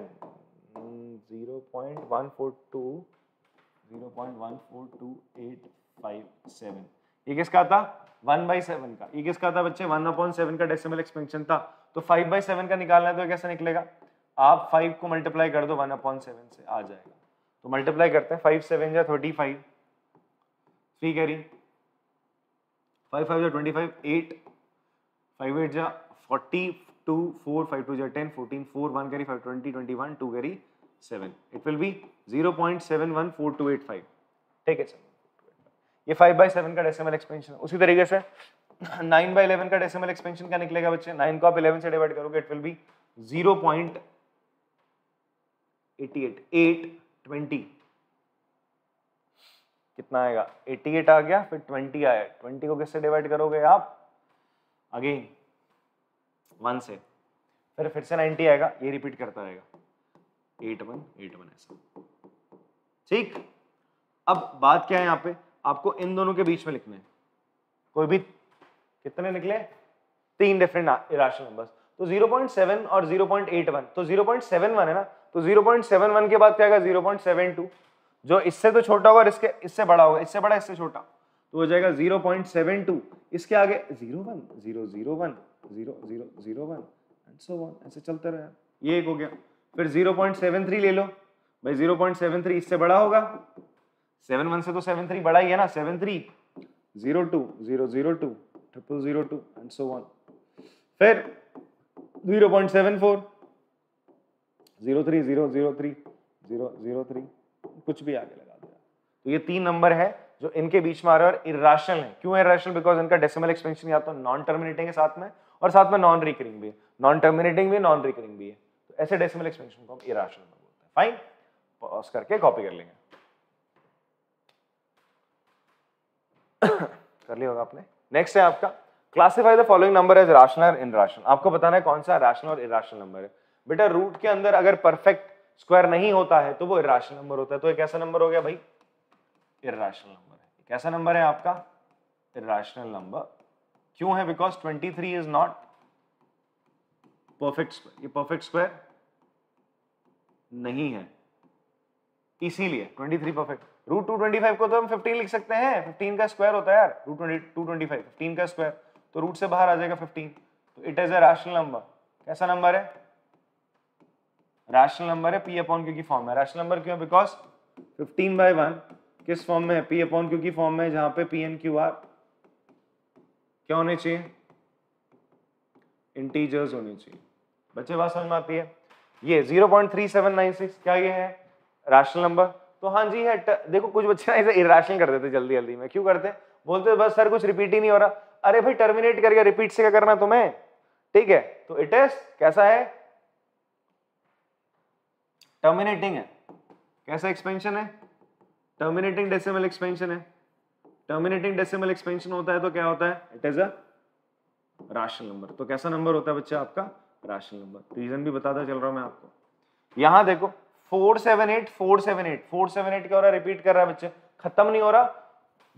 0.142857, ये किसका था 1/7 का, ये किसका था बच्चे 1/7 का डेसिमल एक्सपेंशन था। तो 5/7 का निकालना है तो कैसे निकलेगा, आप 5 को मल्टीप्लाई कर दो 1/7 से, आ जाएगा। तो मल्टीप्लाई करते हैं 5 7 जा 35, 3 कैरी 5 5 जा 25, 8 5 8 जा 42, 4 5 2 जा 10, 14 4 1 carry 5 20 21 2 carry 7, it will B 0.714285, ठीक है सर। ये 5/7 का डेसिमल एक्सपेंशन। उसी तरीके से 9/11 का डेसिमल एक्सपेंशन क्या निकलेगा बच्चे, 9 को आप 11 से डिवाइड करोगे इट विल बी 0.88820, कितना आएगा 88 आ गया, फिर 20 आया, 20 को किससे डिवाइड करोगे आप, अगेन 1 से, फिर से 90 आएगा, ये रिपीट करता रहेगा 8181 ऐसा, ठीक। अब बात क्या है यहाँ पे, आपको इन दोनों के बीच में लिखना है, कोई भी कितने निकले 3 डिफरेंट इरेशनल नंबर्स, तो 0.7 और 0.81, तो 0.71 है ना, तो 0.71 के बाद क्या आएगा 0.72, जो इससे तो छोटा होगा और इससे बड़ा होगा, इससे बड़ा इससे छोटा, तो हो जाएगा 0.72, इसके आगे 01 001 0001 एंड सो ऑन, ऐसे चलते रहे, ये एक हो गया। फिर 0.73 ले लो भाई, 0.73 इससे बड़ा होगा, 71 से तो 73 बड़ा ही है ना, 73 02 002 0002 एंड सो ऑन। फिर 0.74 03 003 003, कुछ भी आगे लगा दिया। तो ये 3 नंबर है जो इनके बीच में आ रहे हैं और इरेशनल है। क्यों इरेशनल, बिकॉज इनका डेसिमल एक्सपेंशन या तो नॉन टर्मिनेटिंग है साथ में, और साथ में नॉन रिकरिंग भी है, नॉन टर्मिनेटिंग भी नॉन रिकरिंग भी है, तो ऐसे डेसिमल एक्सपेंशन को हम इरेशनल बोलते हैं। फाइन, पॉज करके कॉपी कर लेंगे। कर लिया होगा आपने। नेक्स्ट है आपका classify the following number as rational और इनरैशनल। आपको बताना है कौन सा रैशनल और इरैशनल नंबर है। बेटा रूट के अंदर अगर परफेक्ट स्क्वायर नहीं होता है तो वो इरैशनल नंबर होता है, तो एक ऐसा नंबर हो गया भाई इरैशनल नंबर है। कैसा नंबर है आपका इरैशनल नंबर। क्यों है, because 23 is not perfect square, ये परफेक्ट स्क्वायर नहीं है, इसीलिए 23 परफेक्ट। रूट 225 को तो हम 15 लिख सकते हैं, 15 का स्क्वायर होता है यार, रूट 225 15 का स्क्वायर, तो रूट से बाहर आ जाएगा 15, तो it is a rational number. कैसा नंबर है, रैशनल नंबर है, पी अपॉन क्यू की फॉर्म में। रैशनल नंबर क्यों, बिकॉज 15/1 किस फॉर्म में है, पी अपॉन क्यू की फॉर्म में, जहां पे पी एन क्यू आर क्या होने चाहिए, इंटीजर्स होने चाहिए। बच्चे बात समझ में आती है। ये 0.3796 क्या ये है रैशनल नंबर, तो हाँ जी है। देखो कुछ बच्चे ना इसे इरैशनल कर देते जल्दी जल्दी में, क्यों करते हैं, बोलते बस सर कुछ रिपीट ही नहीं हो रहा। अरे भाई टर्मिनेट करके रिपीट से क्या करना तुम्हें, ठीक है। तो इट इज कैसा है, टर्मिनेटिंग है। कैसा एक्सपेंशन है, टर्मिनेटिंग डेसिमल एक्सपेंशन है। टर्मिनेटिंग डेसिमल एक्सपेंशन होता है तो क्या होता है, it is a rational number. तो कैसा नंबर होता है बच्चा आपका रैशनल नंबर। रीजन भी बताता चल रहा हूं मैं आपको। यहां देखो 478 478 478 क्या हो रहा है, रिपीट कर रहा है बच्चे, खत्म नहीं हो रहा।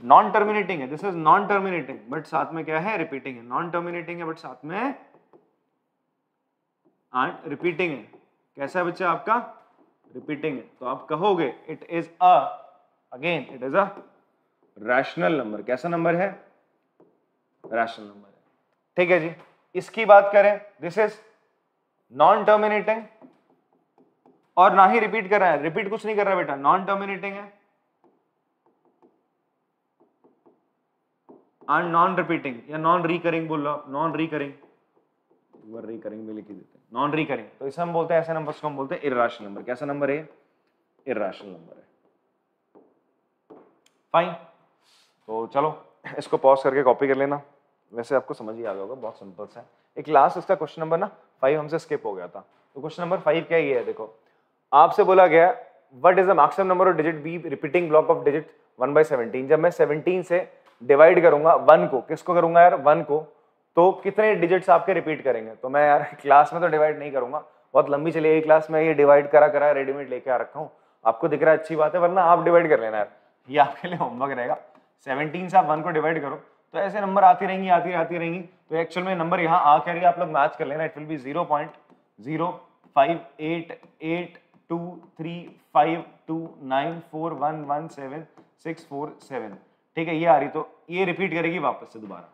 नॉन टर्मिनेटिंग है, this is non terminating but साथ में क्या है, रिपीटिंग है। नॉन टर्मिनेटिंग है बट साथ में रिपीटिंग है। कैसा है बच्चा आपका, रिपीटिंग है। तो आप कहोगे it is a, again it is a rational number. कैसा नंबर है, रैशनल नंबर है। ठीक है जी। इसकी बात करें, दिस इज नॉन टर्मिनेटिंग और ना ही रिपीट कर रहा है, रिपीट कुछ नहीं कर रहा है बेटा, नॉन टर्मिनेटिंग है एंड नॉन रिपीटिंग या नॉन रिकरिंग बोल रहा, नॉन रिकरिंग, रिकरिंग में लिख देते हैं नॉन रिकरिंग। तो इसे हम बोलते हैं, ऐसे नंबर्स को हम बोलते हैं इर्रेशनल नंबर। कैसा नंबर है, इर्रेशनल नंबर है। फाइन, तो चलो इसको पॉज करके कॉपी कर लेना। वैसे आपको समझ ही आ गया होगा, बहुत सिंपल सा है। एक लास्ट इसका क्वेश्चन नंबर ना 5 हमसे स्किप हो गया था। तो क्वेश्चन नंबर 5 क्या ये है, देखो आपसे बोला गया what is the maximum number of digit B repeating block of digit 1/17। जब मैं 17 से डिवाइड करूंगा 1 को, किसको करूंगा यार, 1 को, तो कितने डिजिट्स आपके रिपीट करेंगे। तो मैं यार क्लास में तो डिवाइड नहीं करूंगा, बहुत लंबी चलेगी क्लास में, ये डिवाइड करा रेडीमेड लेके आ रखा हूँ, आपको दिख रहा है अच्छी बात है, वरना आप डिवाइड कर लेना यार, ये आपके लिए होमवर्क रहेगा। 17 से आप 1 को डिवाइड करो तो ऐसे नंबर आती रहेंगी आती रहेंगी। तो एक्चुअल में नंबर यहाँ आ क्या रही है, आप लोग मैच कर लेना, इट विल बी 0.0588239411764 ठीक है, ये आ रही, तो ये रिपीट करेगी वापस से दोबारा।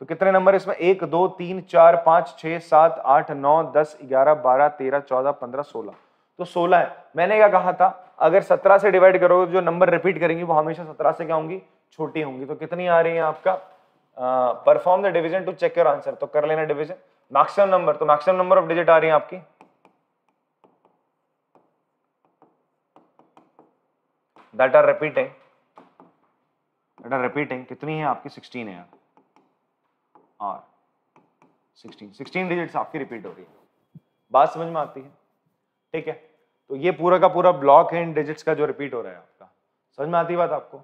तो कितने नंबर इसमें, 1 2 3 4 5 6 7 8 9 10 11 12 13 14 15 16, तो 16 है। मैंने क्या कहा था, अगर 17 से डिवाइड करोगे जो नंबर रिपीट करेंगी वो हमेशा 17 से क्या होंगी, छोटी होंगी। तो कितनी आ रही है आपका, perform the division to check your answer, तो कर लेना डिवीजन। मैक्सिमम नंबर, तो मैक्सिमम नंबर ऑफ डिजिट आ रही है आपकी दैट आर रिपीटिंग, कितनी है आपकी, 16 है यार, और 16 डिजिट्स आपकी रिपीट हो रही है। बात समझ में आती है, ठीक है। तो ये पूरा का पूरा ब्लॉक है इन डिजिट्स का जो रिपीट हो रहा है आपका, समझ में आती है बात आपको।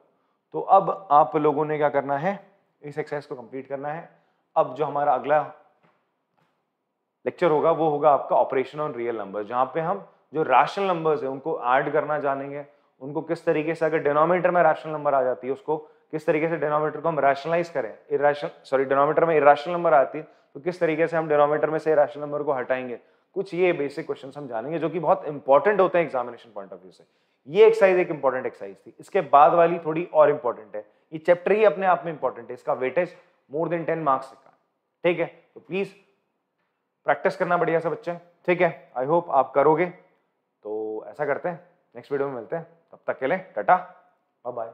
तो अब आप लोगों ने क्या करना है, इस एक्सरसाइज को कंप्लीट करना है। अब जो हमारा अगला लेक्चर होगा वो होगा आपका ऑपरेशन ऑन रियल नंबर, जहां पे हम जो रैशनल नंबर्स है उनको ऐड करना जानेंगे, उनको किस तरीके से, अगर डिनोमिनेटर में रैशनल नंबर आ जाती है उसको किस तरीके से डिनोमिनेटर को हम रैशनलाइज करें, डिनोमिनेटर में इरेशनल नंबर आती है तो किस तरीके से हम डिनोमिनेटर में से रैशनल नंबर को हटाएंगे। कुछ ये बेसिक क्वेश्चन हम जानेंगे जो कि बहुत इंपॉर्टेंट होते हैं एग्जामिनेशन पॉइंट ऑफ व्यू से। ये एक्सरसाइज एक इंपॉर्टेंट एक्सरसाइज थी, इसके बाद वाली थोड़ी और इंपॉर्टेंट है। ये चैप्टर ही अपने आप में इंपॉर्टेंट है, इसका वेटेज मोर देन 10 मार्क्स का, ठीक है। तो प्लीज प्रैक्टिस करना बढ़िया से बच्चे, ठीक है। आई होप आप करोगे। तो ऐसा करते हैं, नेक्स्ट वीडियो में मिलते हैं, तब तक के लिए टाटा बाय बाय।